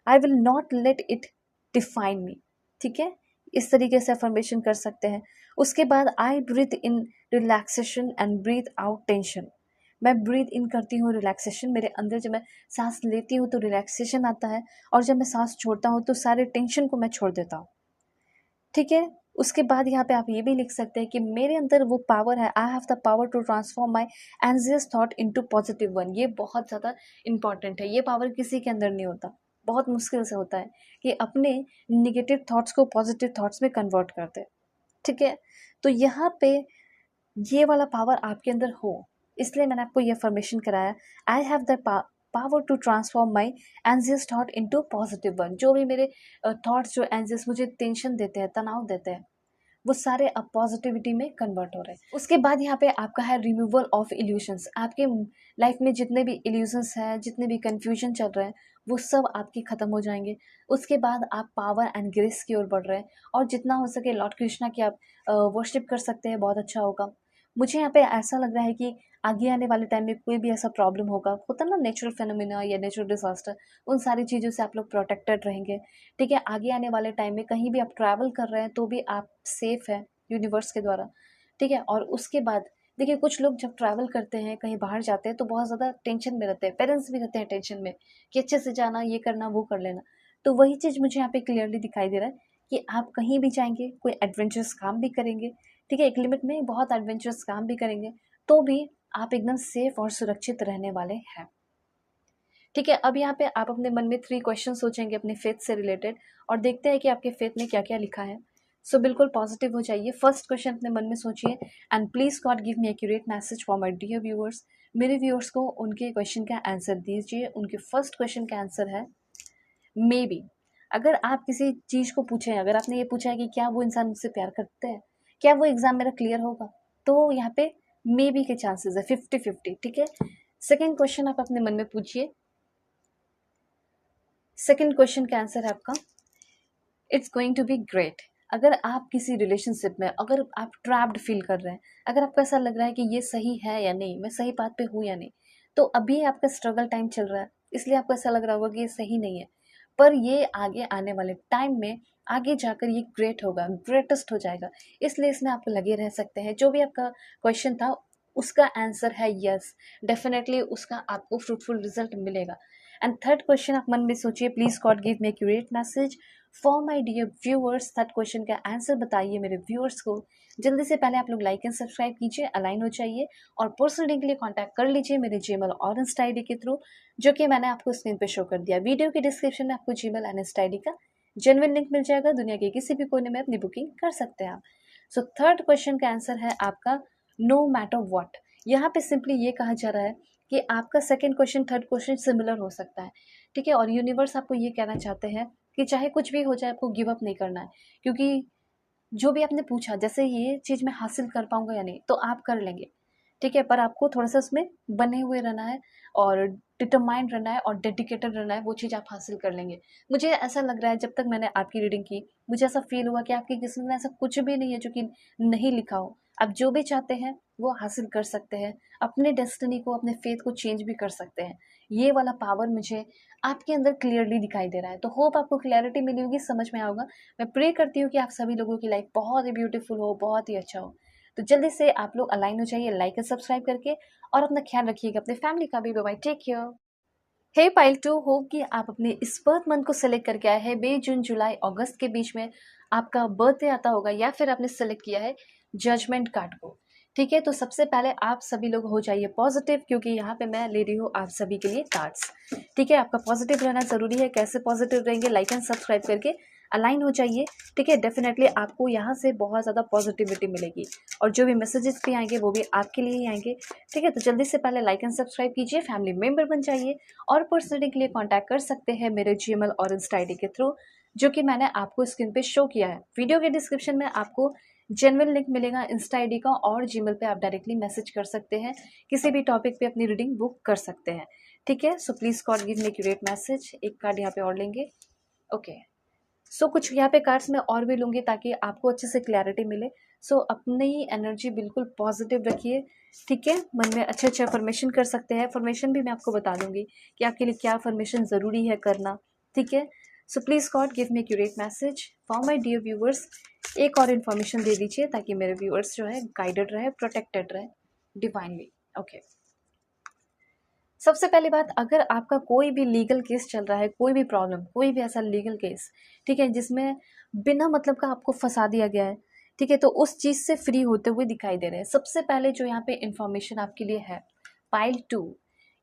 will not let it define मी, ठीक है। इस तरीके से अफर्मेशन कर सकते हैं। उसके बाद I breathe in relaxation and breathe out tension. मैं ब्रीथ इन करती हूँ रिलैक्सेशन, मेरे अंदर जब मैं सांस लेती हूँ तो रिलैक्सेशन आता है, और जब मैं सांस छोड़ता हूँ तो सारे टेंशन को मैं छोड़ देता हूँ, ठीक है। उसके बाद यहाँ पे आप ये भी लिख सकते हैं कि मेरे अंदर वो पावर है, I have the power to transform my anxious thought into positive one. ये बहुत ज़्यादा इंपॉर्टेंट है, ये पावर किसी के अंदर नहीं होता, बहुत मुश्किल से होता है कि अपने निगेटिव थॉट्स को पॉजिटिव थॉट्स में कन्वर्ट करते हैं, ठीक है। तो यहाँ पे ये वाला पावर आपके अंदर हो, इसलिए मैंने आपको ये अफर्मेशन कराया, I have the power to transform my anxious thought into positive one. जो भी मेरे थॉट्स जो एंजियस मुझे टेंशन देते हैं, तनाव देते हैं, वो सारे अब पॉजिटिविटी में कन्वर्ट हो रहे हैं। उसके बाद यहाँ पे आपका है रिमूवल ऑफ इल्यूशंस। आपके लाइफ में जितने भी इल्यूशंस हैं, जितने भी कन्फ्यूजन चल रहे हैं, वो सब आपके ख़त्म हो जाएंगे। उसके बाद आप पावर एंड ग्रेस की ओर बढ़ रहे हैं, और जितना हो सके लॉर्ड कृष्णा की आप वर्शिप कर सकते हैं, बहुत अच्छा होगा। मुझे यहाँ पे ऐसा लग रहा है कि आगे आने वाले टाइम में कोई भी ऐसा प्रॉब्लम होगा, होता है ना नेचुरल फेनोमेना या नेचुरल डिजास्टर, उन सारी चीज़ों से आप लोग प्रोटेक्टेड रहेंगे, ठीक है। आगे आने वाले टाइम में कहीं भी आप ट्रैवल कर रहे हैं तो भी आप सेफ है यूनिवर्स के द्वारा, ठीक है। और उसके बाद देखिए, कुछ लोग जब ट्रैवल करते हैं, कहीं बाहर जाते हैं, तो बहुत ज़्यादा टेंशन में रहते हैं, पेरेंट्स भी रहते हैं टेंशन में कि अच्छे से जाना, ये करना, वो कर लेना। तो वही चीज़ मुझे यहाँ पे क्लियरली दिखाई दे रहा है कि आप कहीं भी जाएंगे, कोई एडवेंचरस काम भी करेंगे, ठीक है, एक लिमिट में बहुत एडवेंचरस काम भी करेंगे, तो भी आप एकदम सेफ और सुरक्षित रहने वाले हैं, ठीक है। अब यहाँ पे आप अपने मन में 3 क्वेश्चन सोचेंगे अपने फेथ से रिलेटेड, और देखते हैं कि आपके फेथ में क्या क्या लिखा है। सो बिल्कुल पॉजिटिव हो जाइए। फर्स्ट क्वेश्चन अपने मन में सोचिए, and please God give me accurate message for my dear viewers. मेरे व्यूअर्स को उनके क्वेश्चन का आंसर दीजिए। उनके फर्स्ट क्वेश्चन का आंसर है मे बी। अगर आप किसी चीज़ को पूछें, अगर आपने ये पूछा है कि क्या वो इंसान मुझसे प्यार करते हैं, क्या वो एग्जाम मेरा क्लियर होगा, तो यहाँ पे मे बी के चांसेस है 50-50, ठीक है। सेकेंड क्वेश्चन आप अपने मन में पूछिए। सेकेंड क्वेश्चन का आंसर है आपका, it's going to be great. अगर आप किसी रिलेशनशिप में, अगर आप ट्रैप्ड फील कर रहे हैं, अगर आपको ऐसा लग रहा है कि ये सही है या नहीं, मैं सही बात पे हूँ या नहीं, तो अभी आपका स्ट्रगल टाइम चल रहा है, इसलिए आपको ऐसा लग रहा होगा कि ये सही नहीं है। पर ये आगे आने वाले टाइम में, आगे जाकर ये ग्रेट होगा, ग्रेटेस्ट हो जाएगा, इसलिए इसमें आप लगे रह सकते हैं। जो भी आपका क्वेश्चन था उसका आंसर है यस, डेफिनेटली उसका आपको फ्रूटफुल रिजल्ट मिलेगा। एंड थर्ड क्वेश्चन आप मन में सोचिए, please God give me accurate message for my dear viewers. Third question का आंसर बताइए मेरे व्यूअर्स को। जल्दी से पहले आप लोग लाइक एंड सब्सक्राइब कीजिए, अलाइन हो जाइए, और पर्सनली के लिए कॉन्टैक्ट कर लीजिए मेरे जीमेल और इंस्टा आईडी के थ्रू, जो कि मैंने आपको स्क्रीन पे शो कर दिया। वीडियो के डिस्क्रिप्शन में आपको जीमेल एंड इंस्टा आईडी का जेन्युइन लिंक मिल जाएगा, दुनिया के किसी भी कोने में अपनी बुकिंग कर सकते हैं आप। सो थर्ड क्वेश्चन का आंसर है आपका नो मैटर वॉट। यहाँ पे सिंपली ये कहा जा रहा है कि आपका second question third question similar हो सकता है, ठीक है। और यूनिवर्स आपको ये कहना चाहते हैं कि चाहे कुछ भी हो जाए, आपको गिव अप नहीं करना है, क्योंकि जो भी आपने पूछा, जैसे ये चीज़ मैं हासिल कर पाऊंगा या नहीं, तो आप कर लेंगे, ठीक है। पर आपको थोड़ा सा उसमें बने हुए रहना है, और डिटरमाइंड रहना है, और डेडिकेटेड रहना है, वो चीज़ आप हासिल कर लेंगे। मुझे ऐसा लग रहा है, जब तक मैंने आपकी रीडिंग की, मुझे ऐसा फील हुआ कि आपकी किस्मत में ऐसा कुछ भी नहीं है जो कि नहीं लिखा हो। आप जो भी चाहते हैं वो हासिल कर सकते हैं, अपने डेस्टिनी को, अपने फेथ को चेंज भी कर सकते हैं। ये वाला पावर मुझे आपके अंदर क्लियरली दिखाई दे रहा है। तो होप आपको क्लैरिटी मिली होगी, समझ में आएगा। मैं प्रे करती हूँ कि आप सभी लोगों की लाइफ बहुत ही ब्यूटीफुल हो, बहुत ही अच्छा हो। तो जल्दी से आप लोग अलाइन हो जाइए लाइक और सब्सक्राइब करके, और अपना ख्याल रखिएगा, अपने फैमिली का भी। Bye bye, take care. हे पाइल 2, होप कि आप अपने इस बर्थ मंथ को सेलेक्ट करके आए हैं। मई, जून, जुलाई, अगस्त के बीच में आपका बर्थडे आता होगा, या फिर आपने सेलेक्ट किया है जजमेंट कार्ड को। ठीक है, तो सबसे पहले आप सभी लोग हो जाइए पॉजिटिव, क्योंकि यहाँ पे मैं ले रही हूँ आप सभी के लिए कार्ड्स। ठीक है, आपका पॉजिटिव रहना जरूरी है। कैसे पॉजिटिव रहेंगे? लाइक एंड सब्सक्राइब करके अलाइन हो जाइए। ठीक है, डेफिनेटली आपको यहाँ से बहुत ज़्यादा पॉजिटिविटी मिलेगी, और जो भी मैसेजेस भी आएंगे वो भी आपके लिए ही आएंगे। ठीक है, तो जल्दी से पहले लाइक एंड सब्सक्राइब कीजिए, फैमिली मेंबर बन जाइए, और पर्सनली के लिए कांटेक्ट कर सकते हैं मेरे जीमेल और इंस्टा आईडी के थ्रू, जो कि मैंने आपको स्क्रीन पे शो किया है। वीडियो के डिस्क्रिप्शन में आपको जेन्युइन लिंक मिलेगा इंस्टा आईडी का, और जीमेल पे आप डायरेक्टली मैसेज कर सकते हैं, किसी भी टॉपिक पे अपनी रीडिंग बुक कर सकते हैं। ठीक है, सो please God give me accurate message. एक कार्ड यहाँ पे और लेंगे। ओके, सो कुछ यहाँ पे कार्ड्स मैं और भी लूँगी ताकि आपको अच्छे से क्लैरिटी मिले। सो अपनी एनर्जी बिल्कुल पॉजिटिव रखिए। ठीक है, मन में अच्छे अच्छे फॉर्मेशन कर सकते हैं। फॉर्मेशन भी मैं आपको बता दूंगी कि आपके लिए क्या फॉर्मेशन ज़रूरी है करना। ठीक है, so please God give me accurate message for my dear viewers. एक और इन्फॉर्मेशन दे दीजिए ताकि मेरे व्यूवर्स जो है गाइडेड रहे, प्रोटेक्टेड रहे डिवाइनली। ओके, सबसे पहली बात, अगर आपका कोई भी लीगल केस चल रहा है, कोई भी प्रॉब्लम, कोई भी ऐसा लीगल केस, ठीक है, जिसमें बिना मतलब का आपको फंसा दिया गया है, ठीक है, तो उस चीज़ से फ्री होते हुए दिखाई दे रहे हैं। सबसे पहले जो यहाँ पे इंफॉर्मेशन आपके लिए है, पाइल 2,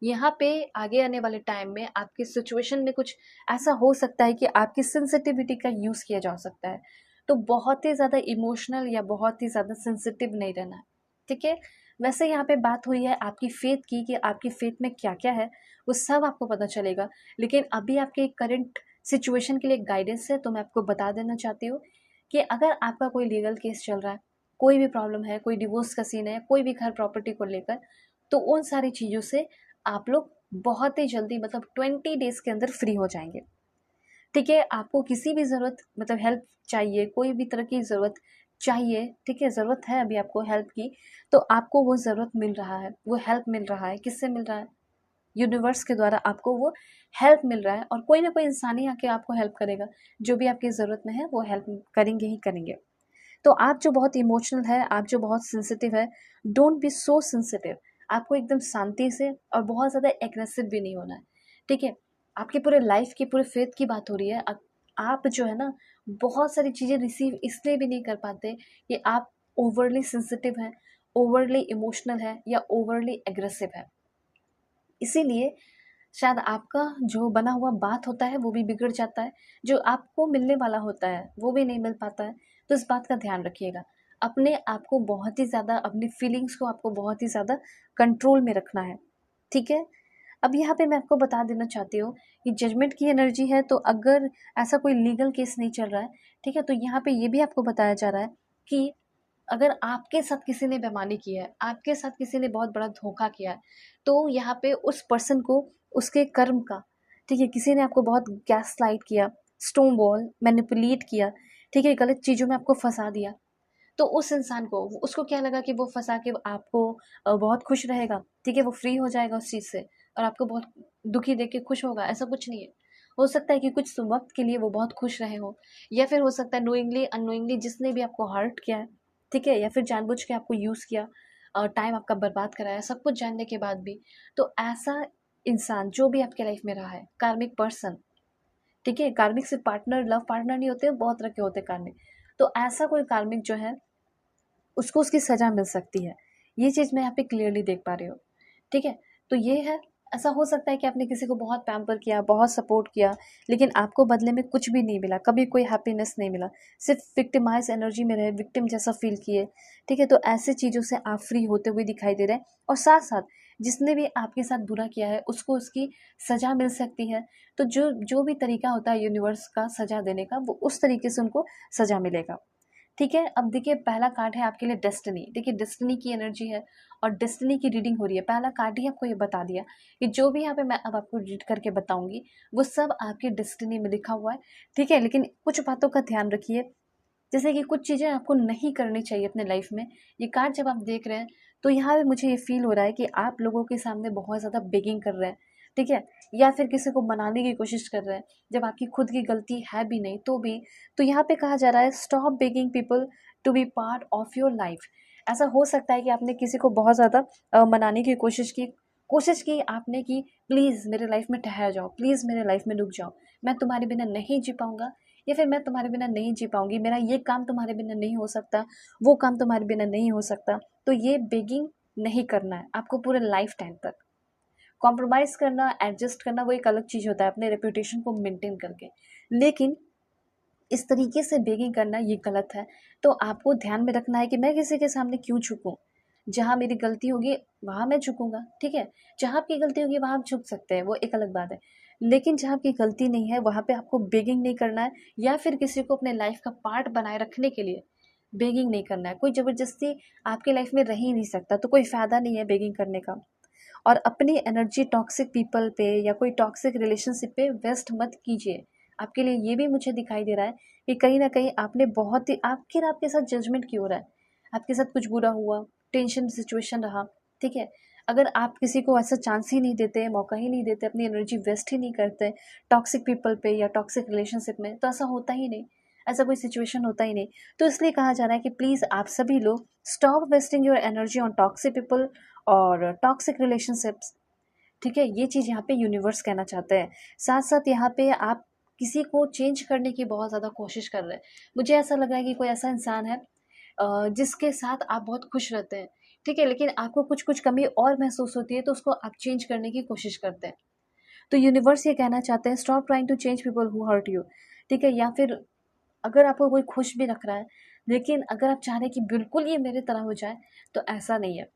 यहाँ पे आगे आने वाले टाइम में आपकी सिचुएशन में कुछ ऐसा हो सकता है कि आपकी सेंसिटिविटी का यूज़ किया जा सकता है। तो बहुत ही ज़्यादा इमोशनल या बहुत ही ज़्यादा सेंसिटिव नहीं रहना है। ठीक है, वैसे यहाँ पे बात हुई है आपकी फेथ की, कि आपकी फेथ में क्या क्या है वो सब आपको पता चलेगा। लेकिन अभी आपके करंट सिचुएशन के लिए गाइडेंस है, तो मैं आपको बता देना चाहती हूँ कि अगर आपका कोई लीगल केस चल रहा है, कोई भी प्रॉब्लम है, कोई डिवोर्स का सीन है, कोई भी घर प्रॉपर्टी को लेकर, तो उन सारी चीज़ों से आप लोग बहुत ही जल्दी, मतलब 20 डेज के अंदर फ्री हो जाएंगे। ठीक है, आपको किसी भी ज़रूरत, मतलब हेल्प चाहिए, कोई भी तरह की ज़रूरत चाहिए, ठीक है, ज़रूरत है अभी आपको हेल्प की, तो आपको वो ज़रूरत मिल रहा है, वो हेल्प मिल रहा है। किससे मिल रहा है? यूनिवर्स के द्वारा आपको वो हेल्प मिल रहा है, और कोई ना कोई इंसान ही आके आपको हेल्प करेगा। जो भी आपकी ज़रूरत में है वो हेल्प करेंगे ही करेंगे। तो आप जो बहुत इमोशनल है, आप जो बहुत सेंसिटिव है, डोंट बी सो सेंसिटिव। आपको एकदम शांति से और बहुत ज़्यादा एग्रेसिव भी नहीं होना है। ठीक है, आपके पूरे लाइफ की, पूरे फेथ की बात हो रही है। आप जो है ना, बहुत सारी चीज़ें रिसीव इसलिए भी नहीं कर पाते कि आप ओवरली सेंसिटिव हैं, ओवरली इमोशनल है, या ओवरली एग्रेसिव है। इसीलिए शायद आपका जो बना हुआ बात होता है वो भी बिगड़ जाता है, जो आपको मिलने वाला होता है वो भी नहीं मिल पाता है। तो इस बात का ध्यान रखिएगा। अपने आप को बहुत ही ज़्यादा, अपनी फीलिंग्स को आपको बहुत ही ज़्यादा कंट्रोल में रखना है। ठीक है, अब यहाँ पे मैं आपको बता देना चाहती हूँ कि जजमेंट की एनर्जी है, तो अगर ऐसा कोई लीगल केस नहीं चल रहा है, ठीक है, तो यहाँ पे ये भी आपको बताया जा रहा है कि अगर आपके साथ किसी ने बेईमानी की है, आपके साथ किसी ने बहुत बड़ा धोखा किया है, तो यहाँ पे उस पर्सन को उसके कर्म का, ठीक है, किसी ने आपको बहुत गैसलाइट किया, स्टोन वॉल, मैनिपुलेट किया, ठीक है, गलत चीज़ों में आपको फंसा दिया, तो उस इंसान को, उसको क्या लगा कि वो फंसा के आपको बहुत खुश रहेगा, ठीक है, वो फ्री हो जाएगा उस चीज़ से, और आपको बहुत दुखी देख के खुश होगा। ऐसा कुछ नहीं है। हो सकता है कि कुछ वक्त के लिए वो बहुत खुश रहे हो, या फिर हो सकता है नोइंगली अननोइंगली जिसने भी आपको हर्ट किया है, ठीक है, या फिर जानबूझ के आपको यूज़ किया, टाइम आपका बर्बाद कराया, सब कुछ जानने के बाद भी, तो ऐसा इंसान जो भी आपके लाइफ में रहा है, कार्मिक पर्सन, ठीक है, कार्मिक सिर्फ पार्टनर, लव पार्टनर नहीं होते, बहुत तरह के होते हैं कार्मिक। तो ऐसा कोई कार्मिक जो है, उसको उसकी सज़ा मिल सकती है। ये चीज़ मैं यहाँ पे क्लियरली देख पा रही हूँ। ठीक है, तो ये है। ऐसा हो सकता है कि आपने किसी को बहुत पैम्पर किया, बहुत सपोर्ट किया, लेकिन आपको बदले में कुछ भी नहीं मिला, कभी कोई हैप्पीनेस नहीं मिला, सिर्फ विक्टिमाइज एनर्जी में रहे, विक्टिम जैसा फील किए। ठीक है, तो ऐसे चीज़ों से आप फ्री होते हुए दिखाई दे रहे हैं, और साथ साथ जिसने भी आपके साथ बुरा किया है उसको उसकी सज़ा मिल सकती है। तो जो जो भी तरीका होता है यूनिवर्स का सज़ा देने का, वो उस तरीके से उनको सज़ा मिलेगा। ठीक है, अब देखिए, पहला कार्ड है आपके लिए डेस्टिनी। देखिए, डेस्टिनी की एनर्जी है, और डेस्टिनी की रीडिंग हो रही है। पहला कार्ड ही आपको ये बता दिया कि जो भी यहाँ पे मैं अब आपको रीड करके बताऊंगी वो सब आपकी डेस्टिनी में लिखा हुआ है। ठीक है, लेकिन कुछ बातों का ध्यान रखिए, जैसे कि कुछ चीज़ें आपको नहीं करनी चाहिए अपने लाइफ में। ये कार्ड जब आप देख रहे हैं तो यहाँ पे मुझे ये फ़ील हो रहा है कि आप लोगों के सामने बहुत ज़्यादा बेगिंग कर रहे हैं, ठीक है? या फिर किसी को मनाने की कोशिश कर रहे हैं, जब आपकी खुद की गलती है भी नहीं तो भी। तो यहाँ पे कहा जा रहा है stop begging people to be part of your life. ऐसा हो सकता है कि आपने किसी को बहुत ज़्यादा मनाने की कोशिश की आपने कि प्लीज़ मेरे लाइफ में ठहर जाओ, प्लीज़ मेरे लाइफ में रुक जाओ, मैं तुम्हारे बिना नहीं जी पाऊँगा, या फिर मैं तुम्हारे बिना नहीं जी पाऊँगी, मेरा ये काम तुम्हारे बिना नहीं हो सकता, वो काम तुम्हारे बिना नहीं हो सकता। तो ये बेगिंग नहीं करना है आपको पूरे लाइफ टाइम तक। कॉम्प्रोमाइज़ करना, एडजस्ट करना वो एक अलग चीज़ होता है अपने रेपुटेशन को मेंटेन करके। लेकिन इस तरीके से बेगिंग करना ये गलत है। तो आपको ध्यान में रखना है कि मैं किसी के सामने क्यों झुकूँ? जहाँ मेरी गलती होगी वहाँ मैं झुकूँगा, ठीक है? जहाँ आपकी गलती होगी वहाँ आप झुक सकते हैं, वो एक अलग बात है। लेकिन जहाँ आपकी गलती नहीं है वहाँ पे आपको बेगिंग नहीं करना है, या फिर किसी को अपने लाइफ़ का पार्ट बनाए रखने के लिए बेगिंग नहीं करना है। कोई ज़बरदस्ती आपकी लाइफ़ में रह ही नहीं सकता, तो कोई फ़ायदा नहीं है बेगिंग करने का। और अपनी एनर्जी टॉक्सिक पीपल पे या कोई टॉक्सिक रिलेशनशिप पे वेस्ट मत कीजिए। आपके लिए ये भी मुझे दिखाई दे रहा है कि कहीं न कहीं आपने बहुत ही आखिर आपके साथ जजमेंट क्यों हो रहा है? आपके साथ कुछ बुरा हुआ, टेंशन सिचुएशन रहा, ठीक है? अगर आप किसी को ऐसा चांस ही नहीं देते, मौका ही नहीं देते, अपनी एनर्जी वेस्ट ही नहीं करते टॉक्सिक पीपल पे या टॉक्सिक रिलेशनशिप में, तो ऐसा होता ही नहीं। ऐसा कोई सिचुएशन होता ही नहीं। तो इसलिए कहा जा रहा है कि प्लीज़ आप सभी लोग stop wasting your energy on toxic people और टॉक्सिक रिलेशनशिप्स, ठीक है? ये चीज़ यहाँ पे यूनिवर्स कहना चाहते हैं। साथ-साथ यहाँ पे आप किसी को चेंज करने की बहुत ज़्यादा कोशिश कर रहे हैं। मुझे ऐसा लग रहा है कि कोई ऐसा इंसान है जिसके साथ आप बहुत खुश रहते हैं, ठीक है? लेकिन आपको कुछ-कुछ कमी और महसूस होती है तो उसको आप चेंज करने की कोशिश करते हैं। तो यूनिवर्स ये कहना चाहते हैं stop trying to change people who hurt you, ठीक है? या फिर अगर आपको कोई खुश भी रख रहा है, लेकिन अगर आप चाह रहे हैं कि बिल्कुल ये मेरे तरह हो जाए, तो ऐसा नहीं है।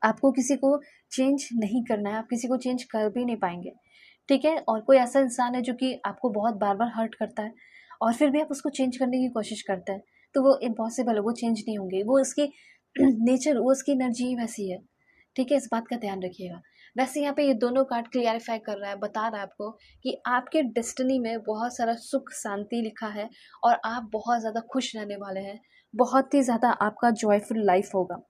आपको किसी को चेंज नहीं करना है, आप किसी को चेंज कर भी नहीं पाएँगे, ठीक है? और कोई ऐसा इंसान है जो कि आपको बहुत बार-बार हर्ट करता है और फिर भी आप उसको चेंज करने की कोशिश करते हैं, तो वो इम्पॉसिबल है, वो चेंज नहीं होंगे। वो उसकी नेचर, वो उसकी एनर्जी ही वैसी है, ठीक है? इस बात का ध्यान रखिएगा। वैसे यहाँ पे ये दोनों कार्ड क्लैरिफ़ाई कर रहा है, बता रहा है आपको कि आपके डेस्टिनी में बहुत सारा सुख, शांति लिखा है और आप बहुत ज़्यादा खुश रहने वाले हैं। बहुत ही ज़्यादा आपका जॉयफुल लाइफ़ होगा,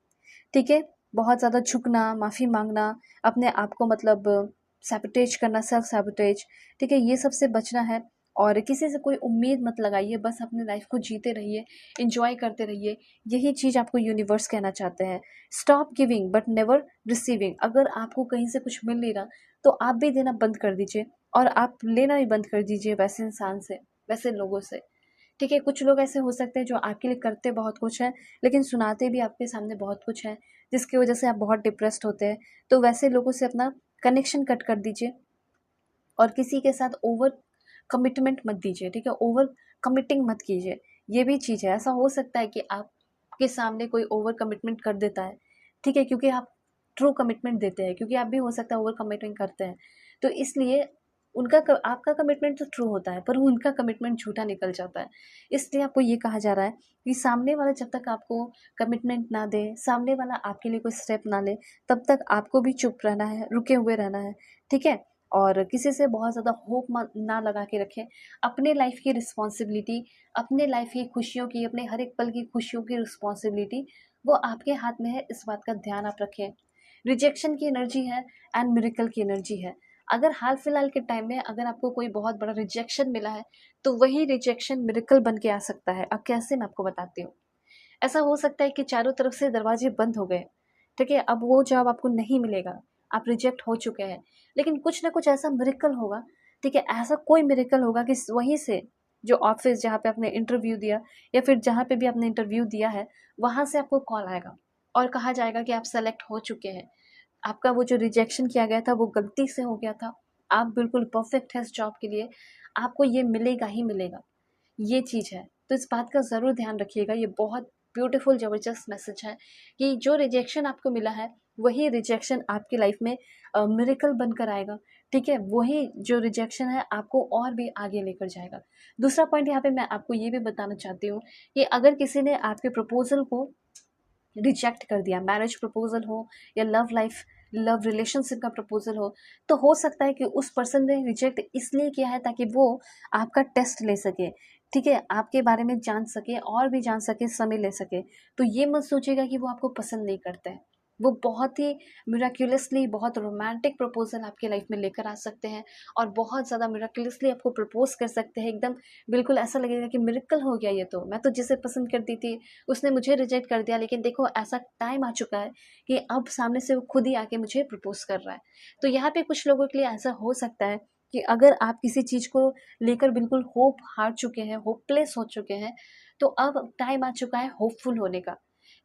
ठीक है? बहुत ज़्यादा झुकना, माफ़ी माँगना, अपने आप को मतलब सैबोटेज करना, सेल्फ सैबोटेज, ठीक है? ये सब से बचना है और किसी से कोई उम्मीद मत लगाइए, बस अपनी लाइफ़ को जीते रहिए, एन्जॉय करते रहिए। यही चीज़ आपको यूनिवर्स कहना चाहते हैं। Stop giving but never receiving. अगर आपको कहीं से कुछ मिल नहीं रहा, तो आप भी देना बंद कर दीजिए और आप लेना भी बंद कर दीजिए वैसे इंसान से, वैसे लोगों से। ठीक है, कुछ लोग ऐसे हो सकते हैं जो आपके लिए करते बहुत कुछ हैं, लेकिन सुनाते भी आपके सामने बहुत कुछ है, जिसकी वजह से आप बहुत डिप्रेस्ड होते हैं। तो वैसे लोगों से अपना कनेक्शन कट कर दीजिए और किसी के साथ ओवर कमिटमेंट मत दीजिए, ठीक है? ओवर कमिटिंग मत कीजिए, ये भी चीज़ है। ऐसा हो सकता है कि आपके सामने कोई ओवर कमिटमेंट कर देता है, ठीक है? क्योंकि आप ट्रू कमिटमेंट देते हैं, क्योंकि आप भी हो सकता है ओवर कमिटिंग करते हैं। तो इसलिए आपका कमिटमेंट तो ट्रू होता है, पर उनका कमिटमेंट झूठा निकल जाता है। इसलिए आपको ये कहा जा रहा है कि सामने वाला जब तक आपको कमिटमेंट ना दे, सामने वाला आपके लिए कोई स्टेप ना ले, तब तक आपको भी चुप रहना है, रुके हुए रहना है, ठीक है? और किसी से बहुत ज़्यादा होप मत ना लगा के रखें। अपने लाइफ़ की रिस्पॉन्सिबिलिटी, अपने लाइफ़ की खुशियों की, अपने हर एक पल की खुशियों की रिस्पॉन्सिबिलिटी वो आपके हाथ में है, इस बात का ध्यान आप रखें। रिजेक्शन की एनर्जी है एंड मिरेकल की एनर्जी है। अगर हाल-फिलहाल के टाइम में अगर आपको कोई बहुत बड़ा रिजेक्शन मिला है, तो वही रिजेक्शन मिरेकल बन के आ सकता है। अब कैसे मैं आपको बताती हूँ। ऐसा हो सकता है कि चारों तरफ से दरवाजे बंद हो गए, ठीक है? अब वो जॉब आपको नहीं मिलेगा, आप रिजेक्ट हो चुके हैं। लेकिन कुछ ना कुछ ऐसा मिरेकल होगा, ठीक है? ऐसा कोई मिरेकल होगा कि वहीं से जो ऑफ़िस जहाँ पे आपने इंटरव्यू दिया या फिर जहाँ पे भी आपने इंटरव्यू दिया है, वहाँ से आपको कॉल आएगा और कहा जाएगा कि आप सेलेक्ट हो चुके हैं। आपका वो जो रिजेक्शन किया गया था वो गलती से हो गया था। आप बिल्कुल परफेक्ट हैं इस जॉब के लिए, आपको ये मिलेगा ही मिलेगा। ये चीज़ है, तो इस बात का ज़रूर ध्यान रखिएगा। ये बहुत ब्यूटीफुल ज़बरदस्त मैसेज है कि जो रिजेक्शन आपको मिला है, वही रिजेक्शन आपकी लाइफ में मिरेकल बनकर आएगा, ठीक है? वही जो रिजेक्शन है आपको और भी आगे लेकर जाएगा। दूसरा पॉइंट यहाँ पे मैं आपको ये भी बताना चाहती हूँ कि अगर किसी ने आपके प्रपोज़ल को रिजेक्ट कर दिया, मैरिज प्रपोज़ल हो या लव रिलेशनशिप का प्रपोज़ल हो हो सकता है कि उस पर्सन ने रिजेक्ट इसलिए किया है ताकि वो आपका टेस्ट ले सके, ठीक है? आपके बारे में जान सके और भी जान सके, समय ले सके। तो ये मत सोचिएगा कि वो आपको पसंद नहीं करते हैं, वो बहुत ही मिराक्युलसली, बहुत रोमांटिक प्रपोज़ल आपकी लाइफ़ में लेकर आ सकते हैं और बहुत ज़्यादा मिराक्युलसली आपको प्रपोज़ कर सकते हैं। एकदम बिल्कुल ऐसा लगेगा कि मिरेकल हो गया ये तो। मैं तो जिसे पसंद करती थी, उसने मुझे रिजेक्ट कर दिया, लेकिन देखो ऐसा टाइम आ चुका है कि अब सामने से वो खुद ही आके मुझे प्रपोज़ कर रहा है। तो यहाँ पे कुछ लोगों के लिए ऐसा हो सकता है कि अगर आप किसी चीज़ को लेकर बिल्कुल होप हार चुके हैं, होपलेस हो चुके हैं, तो अब टाइम आ चुका है होपफुल होने का।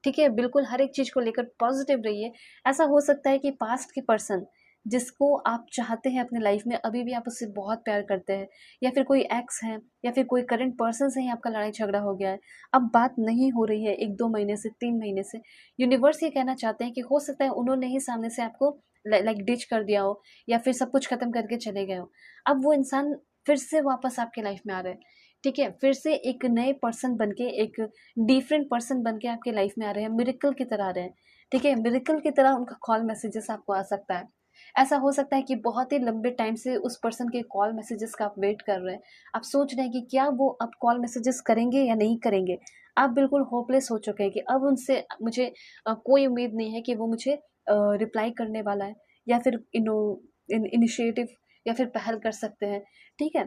ठीक है? बिल्कुल हर एक चीज़ को लेकर पॉज़िटिव रहिए। ऐसा हो सकता है कि पास्ट के पर्सन जिसको आप चाहते हैं अपने लाइफ़ में, अभी भी आप उससे बहुत प्यार करते हैं, या फिर कोई एक्स है, या फिर कोई करंट पर्सन से ही आपका लड़ाई झगड़ा हो गया है, अब बात नहीं हो रही है 1-2 महीने से, 3 महीने से। यूनिवर्स ये कहना चाहते हैं कि हो सकता है उन्होंने ही सामने से आपको लाइक डिच कर दिया हो, या फिर सब कुछ खत्म करके चले गए हो। अब वो इंसान फिर से वापस आपके लाइफ़ में आ रहे हैं। ठीक है? फिर से एक नए पर्सन बन के, एक डिफरेंट पर्सन बन के आपके लाइफ़ में आ रहे हैं, मिरेकल की तरह आ रहे हैं। ठीक है? मिरेकल की तरह उनका कॉल मैसेजेस आपको आ सकता है। ऐसा हो सकता है कि बहुत ही लंबे टाइम से उस पर्सन के कॉल मैसेजेस का आप वेट कर रहे हैं। आप सोच रहे हैं कि क्या वो अब कॉल मैसेजेस करेंगे या नहीं करेंगे। आप बिल्कुल होपलेस हो चुके हैं कि अब उनसे मुझे कोई उम्मीद नहीं है कि वो मुझे रिप्लाई करने वाला है, या फिर इनिशिएटिव या फिर पहल कर सकते हैं। ठीक है?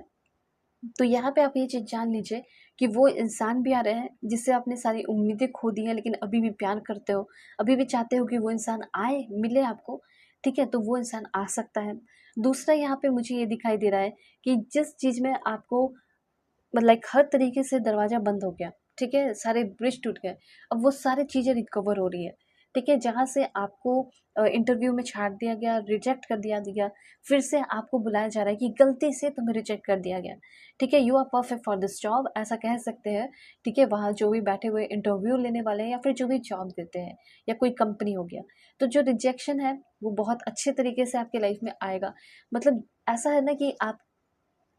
तो यहाँ पे आप ये चीज़ जान लीजिए कि वो इंसान भी आ रहे हैं जिससे आपने सारी उम्मीदें खो दी हैं, लेकिन अभी भी प्यार करते हो, अभी भी चाहते हो कि वो इंसान आए, मिले आपको। ठीक है? तो वो इंसान आ सकता है। दूसरा यहाँ पे मुझे ये दिखाई दे रहा है कि जिस चीज़ में आपको मतलब लाइक हर तरीके से दरवाज़ा बंद हो गया, ठीक है? सारे ब्रिज टूट गए, अब वो सारी चीज़ें रिकवर हो रही है, ठीक है? जहाँ से आपको इंटरव्यू में छाँट दिया गया, रिजेक्ट कर दिया गया, फिर से आपको बुलाया जा रहा है कि गलती से तुम्हें रिजेक्ट कर दिया गया, ठीक है? You are perfect for this job, ऐसा कह सकते हैं, ठीक है? वहाँ जो भी बैठे हुए इंटरव्यू लेने वाले हैं, या फिर जो भी जॉब देते हैं, या कोई कंपनी हो गया। तो जो रिजेक्शन है, वो बहुत अच्छे तरीके से आपकी लाइफ़ में आएगा। मतलब ऐसा है ना कि आप,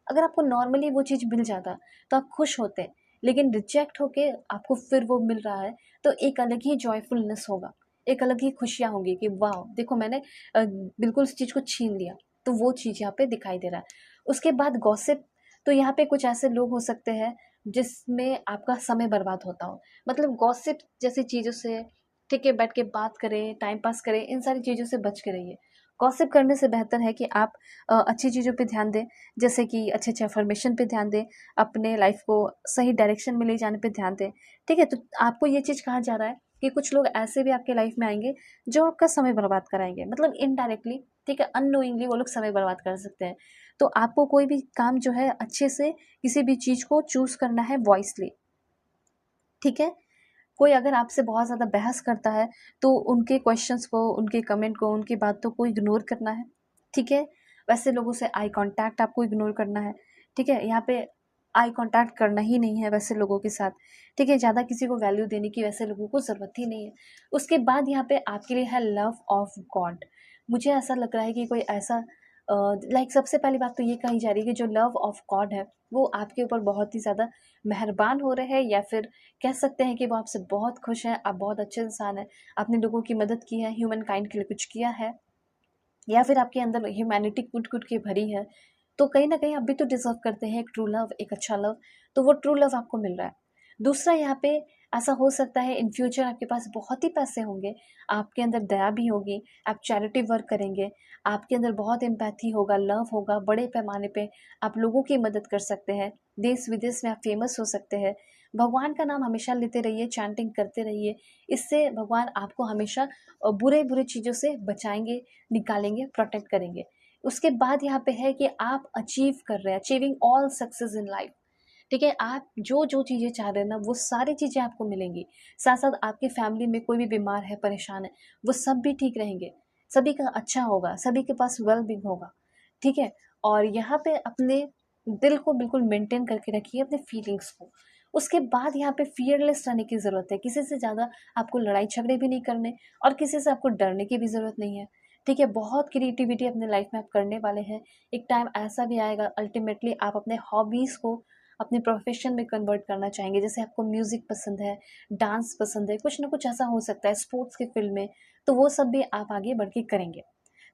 अगर आपको नॉर्मली वो चीज़ मिल जाता तो आप खुश होते, लेकिन रिजेक्ट होके आपको फिर वो मिल रहा है, तो एक अलग ही जॉयफुलनेस होगा, एक अलग ही खुशियाँ होंगी कि वाह! देखो मैंने बिल्कुल उस चीज़ को छीन लिया, तो वो चीज़ यहाँ पे दिखाई दे रहा है। उसके बाद गॉसिप, तो यहाँ पे कुछ ऐसे लोग हो सकते हैं जिसमें आपका समय बर्बाद होता हो। मतलब गॉसिप जैसी चीज़ों से, ठीक है, बैठ के बात करें, टाइम पास करें, इन सारी चीज़ों से बच के रहिए। गॉसिप करने से बेहतर है कि आप अच्छी चीज़ों पे ध्यान दें, जैसे कि अच्छे-अच्छे अफ़र्मेशन पे ध्यान दें, अपने लाइफ़ को सही डायरेक्शन में ले जाने पे ध्यान दें, ठीक है? तो आपको ये चीज़ कहा जा रहा है कि कुछ लोग ऐसे भी आपके लाइफ़ में आएँगे, जो आपका समय बर्बाद कराएँगे। मतलब इनडायरेक्टली, ठीक है? अननोइंगली वो लोग समय बर्बाद कर सकते हैं। तो आपको कोई भी काम जो है अच्छे से किसी भी चीज़ को चूज़ करना है वॉइसली, ठीक है? कोई अगर आपसे बहुत ज़्यादा बहस करता है, तो उनके क्वेश्चंस को, उनके कमेंट को, उनकी बातों को इग्नोर करना है, ठीक है? वैसे लोगों से आई कॉन्टैक्ट आपको इग्नोर करना है, ठीक है? यहाँ पे आई कॉन्टैक्ट करना ही नहीं है वैसे लोगों के साथ, ठीक है? ज़्यादा किसी को वैल्यू देने की वैसे लोगों को ज़रूरत ही नहीं है। उसके बाद यहाँ पे आपके लिए है लव ऑफ गॉड। मुझे ऐसा लग रहा है कि कोई ऐसा लाइक सबसे पहली बात तो ये कही जा रही है कि जो लव ऑफ गॉड है, वो आपके ऊपर बहुत ही ज़्यादा मेहरबान हो रहे हैं, या फिर कह सकते हैं कि वो आपसे बहुत खुश हैं, आप बहुत अच्छे इंसान हैं, आपने लोगों की मदद की है, ह्यूमन काइंड के लिए कुछ किया है, या फिर आपके अंदर ह्यूमैनिटी कूट-कूट के भरी है, तो कहीं न कहीं आप भी तो डिज़र्व करते हैं एक ट्रू लव, एक अच्छा लव, तो वो ट्रू लव आपको मिल रहा है। दूसरा यहाँ पे ऐसा हो सकता है इन फ्यूचर आपके पास बहुत ही पैसे होंगे, आपके अंदर दया भी होगी, आप चैरिटी वर्क करेंगे, आपके अंदर बहुत एम्पैथी होगा, लव होगा, बड़े पैमाने पे आप लोगों की मदद कर सकते हैं, देश-विदेश में आप फेमस हो सकते हैं। भगवान का नाम हमेशा लेते रहिए, चैंटिंग करते रहिए, इससे भगवान आपको हमेशा बुरे-बुरे चीज़ों से बचाएँगे, निकालेंगे, प्रोटेक्ट करेंगे। उसके बाद यहाँ पे है कि आप अचीव कर रहे हैं, achieving all success in life, ठीक है? आप जो-जो चीज़ें चाह रहे हैं ना, वो सारी चीज़ें आपको मिलेंगी। साथ-साथ आपकी फैमिली में कोई भी बीमार है, परेशान है, वो सब भी ठीक रहेंगे। सभी का अच्छा होगा, सभी के पास वेल-बीइंग होगा, ठीक है? और यहाँ पे अपने दिल को बिल्कुल मेंटेन करके रखिए, अपने फीलिंग्स को। उसके बाद यहाँ पे फ़ियरलेस रहने की ज़रूरत है। किसी से ज़्यादा आपको लड़ाई-झगड़े भी नहीं करने, और किसी से आपको डरने की भी ज़रूरत नहीं है, ठीक है? बहुत क्रिएटिविटी अपने लाइफ़ में आप करने वाले हैं। एक टाइम ऐसा भी आएगा अल्टीमेटली आप अपने हॉबीज़ को अपने प्रोफ़ेशन में कन्वर्ट करना चाहेंगे। जैसे आपको म्यूज़िक पसंद है, डांस पसंद है, कुछ ना कुछ ऐसा हो सकता है स्पोर्ट्स के फ़ील्ड में, तो वो सब भी आप आगे बढ़ के करेंगे।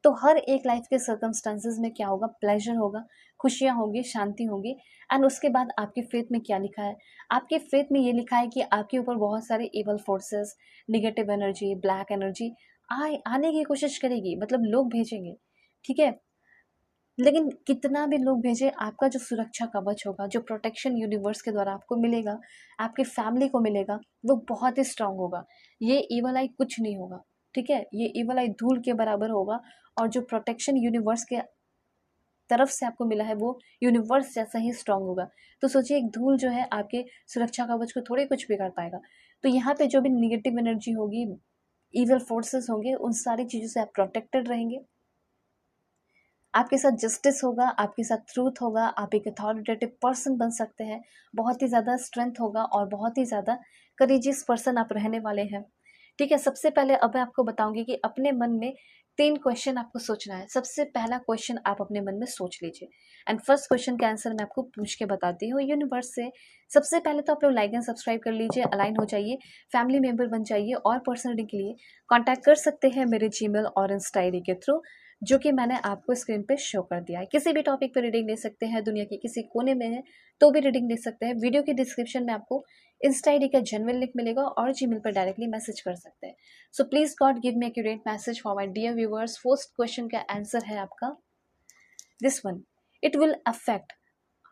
तो हर एक लाइफ़ के सर्कमस्टेंसेस में क्या होगा, प्लेज़र होगा, खुशियाँ होंगी, शांति होगी, एंड उसके बाद आपकी फ़ेथ में क्या लिखा है? आपके फ़ेथ में ये लिखा है कि आपके ऊपर बहुत सारे evil forces, negative energy, black energy आने की कोशिश करेगी, मतलब लोग भेजेंगे, ठीक है। लेकिन कितना भी लोग भेजे, आपका जो सुरक्षा कवच होगा, जो प्रोटेक्शन यूनिवर्स के द्वारा आपको मिलेगा, आपके फैमिली को मिलेगा, वो बहुत ही स्ट्रांग होगा। ये ईवल आई कुछ नहीं होगा, ठीक है। ये ईवल आई धूल के बराबर होगा। और जो प्रोटेक्शन यूनिवर्स के तरफ से आपको मिला है वो यूनिवर्स जैसा ही स्ट्रांग होगा। तो सोचिए, एक धूल जो है आपके सुरक्षा कवच को थोड़ी कुछ बिगाड़ पाएगा। तो यहाँ पे जो भी निगेटिव एनर्जी होगी, इविल फोर्सेस होंगे, उन सारी चीज़ों से आप प्रोटेक्टेड रहेंगे। आपके साथ जस्टिस होगा, आपके साथ ट्रूथ होगा, आप एक अथॉरिटेटिव पर्सन बन सकते हैं। बहुत ही ज़्यादा स्ट्रेंथ होगा और बहुत ही ज़्यादा करेजियस पर्सन आप रहने वाले हैं, ठीक है। सबसे पहले अब मैं आपको बताऊंगी कि अपने मन में 3 क्वेश्चन आपको सोचना है। सबसे पहला क्वेश्चन आप अपने मन में सोच लीजिए एंड फर्स्ट क्वेश्चन का आंसर मैं आपको पूछ के बताती हूँ यूनिवर्स से। सबसे पहले तो आप लोग लाइक एंड सब्सक्राइब कर लीजिए, अलाइन हो जाइए, फैमिली मेंबर बन जाइए। और पर्सनल रीडिंग के लिए कॉन्टैक्ट कर सकते हैं मेरे जीमेल और इंस्टा आईडी के थ्रू, जो कि मैंने आपको स्क्रीन पे शो कर दिया है। किसी भी टॉपिक पर रीडिंग ले सकते हैं, दुनिया के किसी कोने में है तो भी रीडिंग ले सकते हैं। वीडियो के डिस्क्रिप्शन में आपको इंस्टा आईडी का जेन्युइन लिंक मिलेगा और जीमेल पर डायरेक्टली मैसेज कर सकते हैं। So please God give me accurate message for my dear viewers. First question का आंसर है आपका this one, it will affect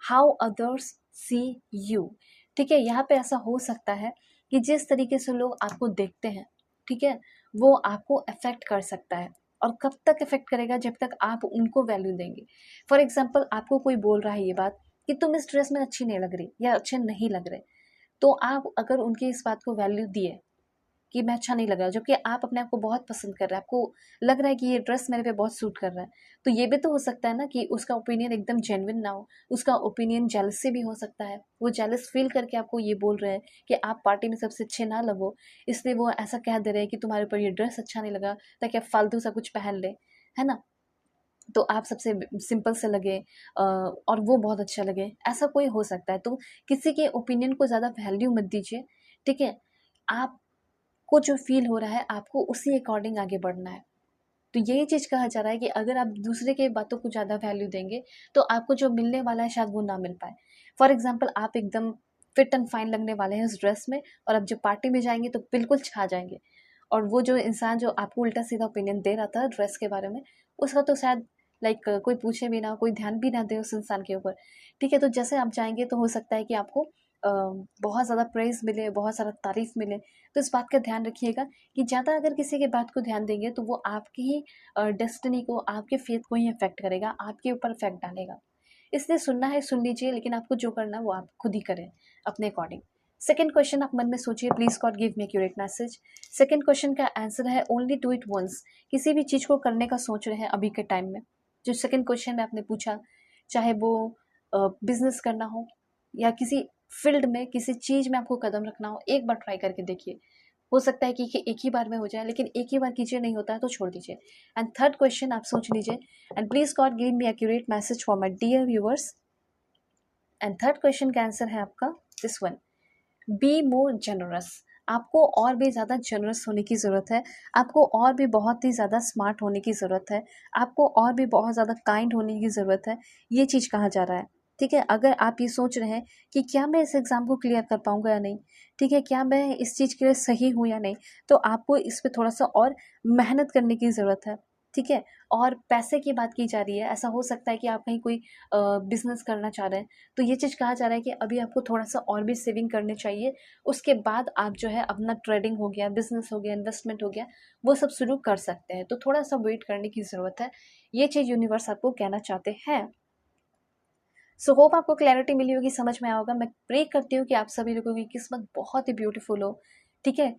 how others see you, ठीक है। यहाँ पे ऐसा हो सकता है कि जिस तरीके से लोग आपको देखते हैं, ठीक है, वो आपको अफेक्ट कर सकता है। और कब तक इफेक्ट करेगा? जब तक आप उनको वैल्यू देंगे। फॉर एग्जाम्पल, आपको कोई बोल रहा है ये बात कि तुम इस ड्रेस में अच्छी नहीं लग रही या अच्छे नहीं लग रहे, तो आप अगर उनकी इस बात को वैल्यू दिए कि मैं अच्छा नहीं लग रहा, जबकि आप अपने आप को बहुत पसंद कर रहे हैं, आपको लग रहा है कि ये ड्रेस मेरे पे बहुत सूट कर रहा है, तो ये भी तो हो सकता है ना कि उसका ओपिनियन एकदम जेन्युइन ना हो, उसका ओपिनियन जेलस से भी हो सकता है। वो जेलस फील करके आपको ये बोल रहे हैं कि आप पार्टी में सबसे अच्छे ना लगो, इसलिए वो ऐसा कह दे रहे हैं कि तुम्हारे ऊपर ये ड्रेस अच्छा नहीं लगा, ताकि आप फालतू सा कुछ पहन ले, है ना। तो आप सबसे सिंपल से लगे और वो बहुत अच्छा लगे, ऐसा कोई हो सकता है। तो किसी के ओपिनियन को ज़्यादा वैल्यू मत दीजिए, ठीक है। आपको जो फील हो रहा है, आपको उसी अकॉर्डिंग आगे बढ़ना है। तो यही चीज़ कहा जा रहा है कि अगर आप दूसरे के बातों को ज़्यादा वैल्यू देंगे तो आपको जो मिलने वाला है शायद वो ना मिल पाए। फॉर एग्जाम्पल, आप एकदम फिट एंड फाइन लगने वाले हैं उस ड्रेस में, और अब जब पार्टी में जाएंगे तो बिल्कुल छा जाएंगे। और वो जो इंसान जो आपको उल्टा सीधा ओपिनियन दे रहा था ड्रेस के बारे में, उसका तो शायद लाइक कोई पूछे भी ना, कोई ध्यान भी ना दे उस इंसान के ऊपर, ठीक है। तो जैसे आप जाएंगे तो हो सकता है कि आपको बहुत ज़्यादा प्रेज़ मिले, बहुत सारा तारीफ़ मिले। तो इस बात का ध्यान रखिएगा कि ज़्यादा अगर किसी के बात को ध्यान देंगे तो वो आपकी ही डेस्टिनी को, आपके फेथ को ही इफेक्ट करेगा, आपके ऊपर इफेक्ट डालेगा। इसलिए सुनना है सुन लीजिए, लेकिन आपको जो करना है वो आप खुद ही करें अपने अकॉर्डिंग। सेकंड क्वेश्चन आप मन में सोचिए, please God give me accurate message. Second question का आंसर है ओनली डू इट वंस। किसी भी चीज़ को करने का सोच रहे हैं अभी के टाइम में, जो सेकंड क्वेश्चन में आपने पूछा, चाहे वो बिजनेस करना हो या किसी फील्ड में, किसी चीज़ में आपको कदम रखना हो, एक बार ट्राई करके देखिए। हो सकता है कि एक ही बार में हो जाए, लेकिन एक ही बार कीजिए, नहीं होता है तो छोड़ दीजिए। एंड थर्ड क्वेश्चन आप सोच लीजिए, and please God give me accurate message for my dear viewers. And third question का आंसर है आपका this one, be more generous. आपको और भी ज़्यादा जनरस होने की ज़रूरत है, आपको और भी बहुत ही ज़्यादा स्मार्ट होने की ज़रूरत है, आपको और भी बहुत ज़्यादा काइंड होने की ज़रूरत है। ये चीज़ कहा जा रहा है, ठीक है। अगर आप ये सोच रहे हैं कि क्या मैं इस एग्ज़ाम को क्लियर कर पाऊँगा या नहीं, ठीक है, क्या मैं इस चीज़ के लिए सही हूँ या नहीं, तो आपको इस पे थोड़ा सा और मेहनत करने की ज़रूरत है, ठीक है। और पैसे की बात की जा रही है, ऐसा हो सकता है कि आप कहीं कोई बिज़नेस करना चाह रहे हैं, तो ये चीज़ कहा जा रहा है कि अभी आपको थोड़ा सा और भी सेविंग करनी चाहिए। उसके बाद आप जो है अपना ट्रेडिंग हो गया, बिजनेस हो गया, इन्वेस्टमेंट हो गया, वो सब शुरू कर सकते हैं। तो थोड़ा सा वेट करने की ज़रूरत है, ये चीज़ यूनिवर्स आपको कहना चाहते हैं। सो होप आपको क्लैरिटी मिली होगी, समझ में आया होगा। मैं प्रे करती हूँ कि आप सभी लोगों की किस्मत बहुत ही ब्यूटीफुल हो, ठीक है।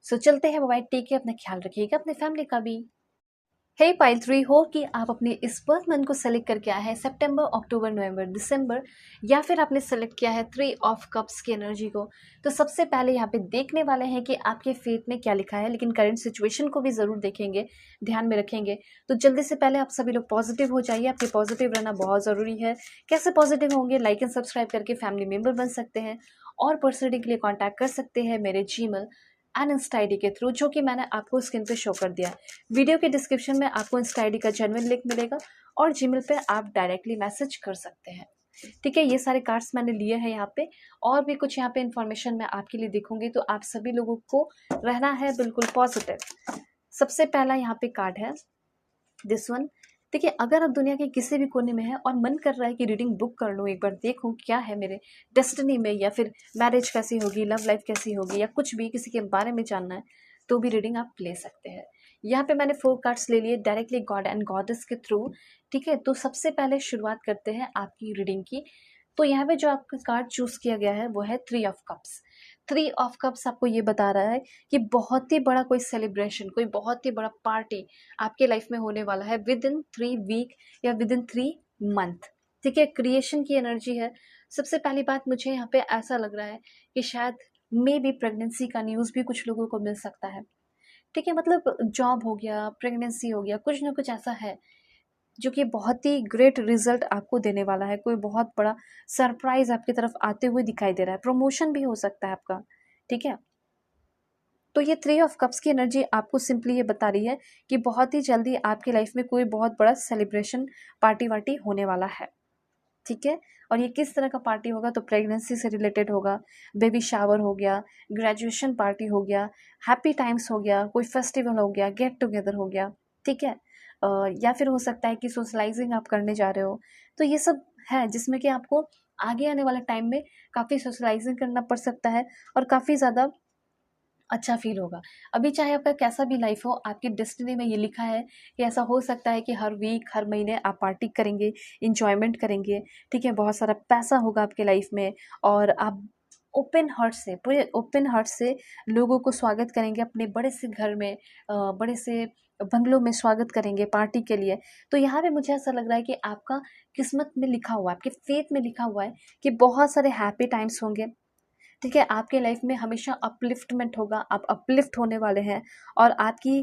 सो चलते हैं, बाय, टेक केयर, अपना ख्याल रखिएगा, अपने फैमिली का भी। हे पाइल 3, हो कि आप अपने इस बर्थ मंथ को सेलेक्ट करके आए हैं सितंबर, अक्टूबर, नवंबर, दिसंबर, या फिर आपने सेलेक्ट किया है 3 ऑफ कप्स की एनर्जी को। तो सबसे पहले यहाँ पे देखने वाले हैं कि आपके फेट में क्या लिखा है, लेकिन करंट सिचुएशन को भी ज़रूर देखेंगे, ध्यान में रखेंगे। तो जल्दी से पहले आप सभी लोग पॉजिटिव हो जाइए, आपके पॉजिटिव रहना बहुत ज़रूरी है। कैसे पॉजिटिव होंगे? लाइक एंड सब्सक्राइब करके फैमिली मेम्बर बन सकते हैं, और पर्सनली के लिए कॉन्टैक्ट कर सकते हैं मेरे जीमेल एंड इंस्टा आईडी के थ्रू, जो कि मैंने आपको स्क्रीन पे शो कर दिया है। वीडियो के डिस्क्रिप्शन में आपको इंस्टा आईडी का जेन्युइन लिंक मिलेगा, और जीमेल पे आप डायरेक्टली मैसेज कर सकते हैं, ठीक है। ये सारे कार्ड्स मैंने लिए हैं यहाँ पे, और भी कुछ यहाँ पे इन्फॉर्मेशन मैं आपके लिए देखूंगी। तो आप सभी लोगों को रहना है बिल्कुल पॉजिटिव। सबसे पहला यहाँ पे कार्ड है दिस वन। देखिए, अगर आप दुनिया के किसी भी कोने में हैं और मन कर रहा है कि रीडिंग बुक कर लो, एक बार देखो क्या है मेरे डेस्टिनी में, या फिर मैरिज कैसी होगी, लव लाइफ कैसी होगी, या कुछ भी किसी के बारे में जानना है, तो भी रीडिंग आप ले सकते हैं। यहाँ पे मैंने 4 कार्ड्स ले लिए डायरेक्टली गॉड एंड गॉडेस के थ्रू। ठीक है, तो सबसे पहले शुरुआत करते हैं आपकी रीडिंग की। तो यहाँ पे जो आपका कार्ड चूज किया गया है वो है 3 ऑफ कप्स। 3 ऑफ कप्स आपको ये बता रहा है कि बहुत ही बड़ा कोई सेलिब्रेशन, कोई बहुत ही बड़ा पार्टी आपके लाइफ में होने वाला है विद इन 3 वीक या विद इन 3 मंथ। ठीक है, क्रिएशन की एनर्जी है। सबसे पहली बात, मुझे यहाँ पे ऐसा लग रहा है कि शायद मे बी प्रेगनेंसी का न्यूज़ भी कुछ लोगों को मिल सकता है। ठीक है, मतलब जॉब हो गया, प्रेगनेंसी हो गया, कुछ ना कुछ ऐसा है जो कि बहुत ही ग्रेट रिजल्ट आपको देने वाला है। कोई बहुत बड़ा सरप्राइज आपकी तरफ आते हुए दिखाई दे रहा है, प्रमोशन भी हो सकता है आपका। ठीक है, तो ये 3 ऑफ कप्स की एनर्जी आपको सिंपली ये बता रही है कि बहुत ही जल्दी आपकी लाइफ में कोई बहुत बड़ा सेलिब्रेशन, पार्टी वार्टी होने वाला है। ठीक है, और ये किस तरह का पार्टी होगा, तो प्रेगनेंसी से रिलेटेड होगा, बेबी शावर हो गया, ग्रेजुएशन पार्टी हो गया, हैप्पी टाइम्स हो गया, कोई फेस्टिवल हो गया, गेट टुगेदर हो गया। ठीक है, या फिर हो सकता है कि सोशलाइजिंग आप करने जा रहे हो, तो ये सब है जिसमें कि आपको आगे आने वाले टाइम में काफ़ी सोशलाइजिंग करना पड़ सकता है और काफ़ी ज़्यादा अच्छा फील होगा। अभी चाहे आपका कैसा भी लाइफ हो, आपकी डेस्टिनी में ये लिखा है कि ऐसा हो सकता है कि हर वीक, हर महीने आप पार्टी करेंगे, एन्जॉयमेंट करेंगे। ठीक है, बहुत सारा पैसा होगा आपके लाइफ में और आप ओपन हार्ट से, पूरे ओपन हार्ट से लोगों को स्वागत करेंगे अपने बड़े से घर में, बड़े से बंगलों में स्वागत करेंगे पार्टी के लिए। तो यहाँ पे मुझे ऐसा लग रहा है कि आपका किस्मत में लिखा हुआ है, आपके फेथ में लिखा हुआ है कि बहुत सारे हैप्पी टाइम्स होंगे। ठीक है, आपके लाइफ में हमेशा अपलिफ्टमेंट होगा, आप अपलिफ्ट होने वाले हैं और आपकी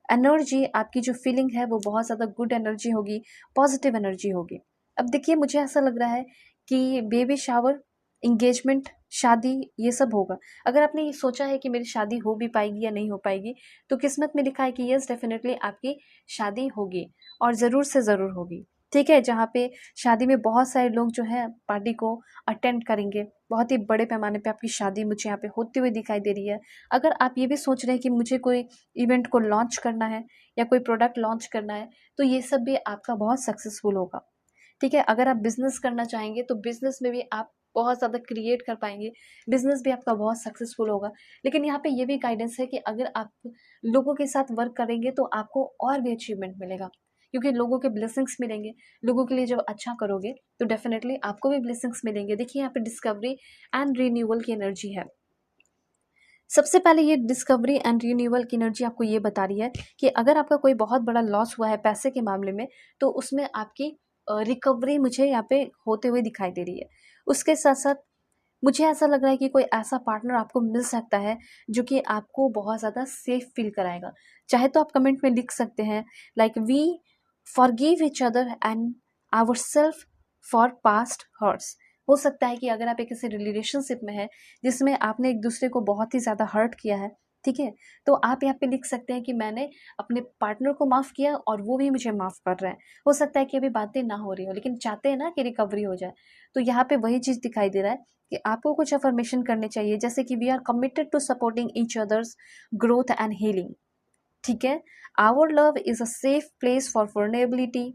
एनर्जी, आपकी जो फीलिंग है वो बहुत ज़्यादा गुड एनर्जी होगी, पॉजिटिव एनर्जी होगी। अब देखिए, मुझे ऐसा लग रहा है कि बेबी शावर, इंगेजमेंट, शादी, ये सब होगा। अगर आपने ये सोचा है कि मेरी शादी हो भी पाएगी या नहीं हो पाएगी, तो किस्मत में लिखा है कि यस, डेफिनेटली आपकी शादी होगी और ज़रूर से ज़रूर होगी। ठीक है, जहाँ पे शादी में बहुत सारे लोग जो है पार्टी को अटेंड करेंगे, बहुत ही बड़े पैमाने पे आपकी शादी मुझे यहाँ पे होती हुई दिखाई दे रही है। अगर आप ये भी सोच रहे हैं कि मुझे कोई इवेंट को लॉन्च करना है या कोई प्रोडक्ट लॉन्च करना है, तो ये सब भी आपका बहुत सक्सेसफुल होगा। ठीक है, अगर आप बिजनेस करना चाहेंगे तो बिजनेस में भी आप बहुत ज़्यादा क्रिएट कर पाएंगे, बिजनेस भी आपका बहुत सक्सेसफुल होगा। लेकिन यहाँ पे ये भी गाइडेंस है कि अगर आप लोगों के साथ वर्क करेंगे तो आपको और भी अचीवमेंट मिलेगा, क्योंकि लोगों के ब्लेसिंग्स मिलेंगे। लोगों के लिए जब अच्छा करोगे तो डेफिनेटली आपको भी ब्लेसिंग्स मिलेंगे। देखिए, यहाँ पे डिस्कवरी एंड रिन्यूअल की एनर्जी है। सबसे पहले ये डिस्कवरी एंड रिन्यूअल की एनर्जी आपको ये बता रही है कि अगर आपका कोई बहुत बड़ा लॉस हुआ है पैसे के मामले में, तो उसमें आपकी रिकवरी मुझे यहाँ पे होते हुए दिखाई दे रही है। उसके साथ साथ मुझे ऐसा लग रहा है कि कोई ऐसा पार्टनर आपको मिल सकता है जो कि आपको बहुत ज़्यादा सेफ फील कराएगा। चाहे तो आप कमेंट में लिख सकते हैं like we forgive each other and our self for past hurts. हो सकता है कि अगर आप एक किसी रिलेशनशिप में हैं जिसमें आपने एक दूसरे को बहुत ही ज़्यादा हर्ट किया है, ठीक है, तो आप यहाँ पे लिख सकते हैं कि मैंने अपने पार्टनर को माफ़ किया और वो भी मुझे माफ़ कर रहा है। हो सकता है कि अभी बातें ना हो रही हो, लेकिन चाहते हैं ना कि रिकवरी हो जाए। तो यहाँ पे वही चीज़ दिखाई दे रहा है कि आपको कुछ अफर्मेशन करने चाहिए, जैसे कि we are committed to supporting each others growth and healing. ठीक है, our love is a safe place for vulnerability.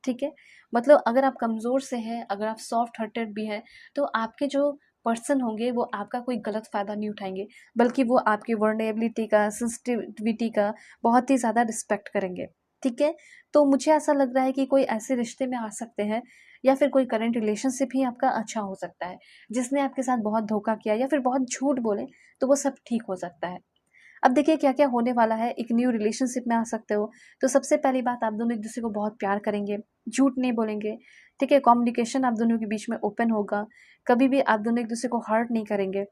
ठीक है, मतलब अगर आप कमज़ोर से हैं, अगर आप सॉफ्ट हार्टेड भी हैं, तो आपके जो पर्सन होंगे वो आपका कोई गलत फ़ायदा नहीं उठाएंगे, बल्कि वो आपकी वर्नेबिलिटी का, सेंसिटिविटी का बहुत ही ज़्यादा रिस्पेक्ट करेंगे। ठीक है, तो मुझे ऐसा लग रहा है कि कोई ऐसे रिश्ते में आ सकते हैं या फिर कोई करंट रिलेशनशिप ही आपका अच्छा हो सकता है, जिसने आपके साथ बहुत धोखा किया या फिर बहुत झूठ बोले, तो वो सब ठीक हो सकता है। अब देखिए क्या क्या होने वाला है, एक न्यू रिलेशनशिप में आ सकते हो। तो सबसे पहली बात, आप दोनों एक दूसरे को बहुत प्यार करेंगे, झूठ नहीं बोलेंगे। ठीक है, कम्युनिकेशन आप दोनों के बीच में ओपन होगा, कभी भी आप दोनों एक दूसरे को हर्ट नहीं करेंगे,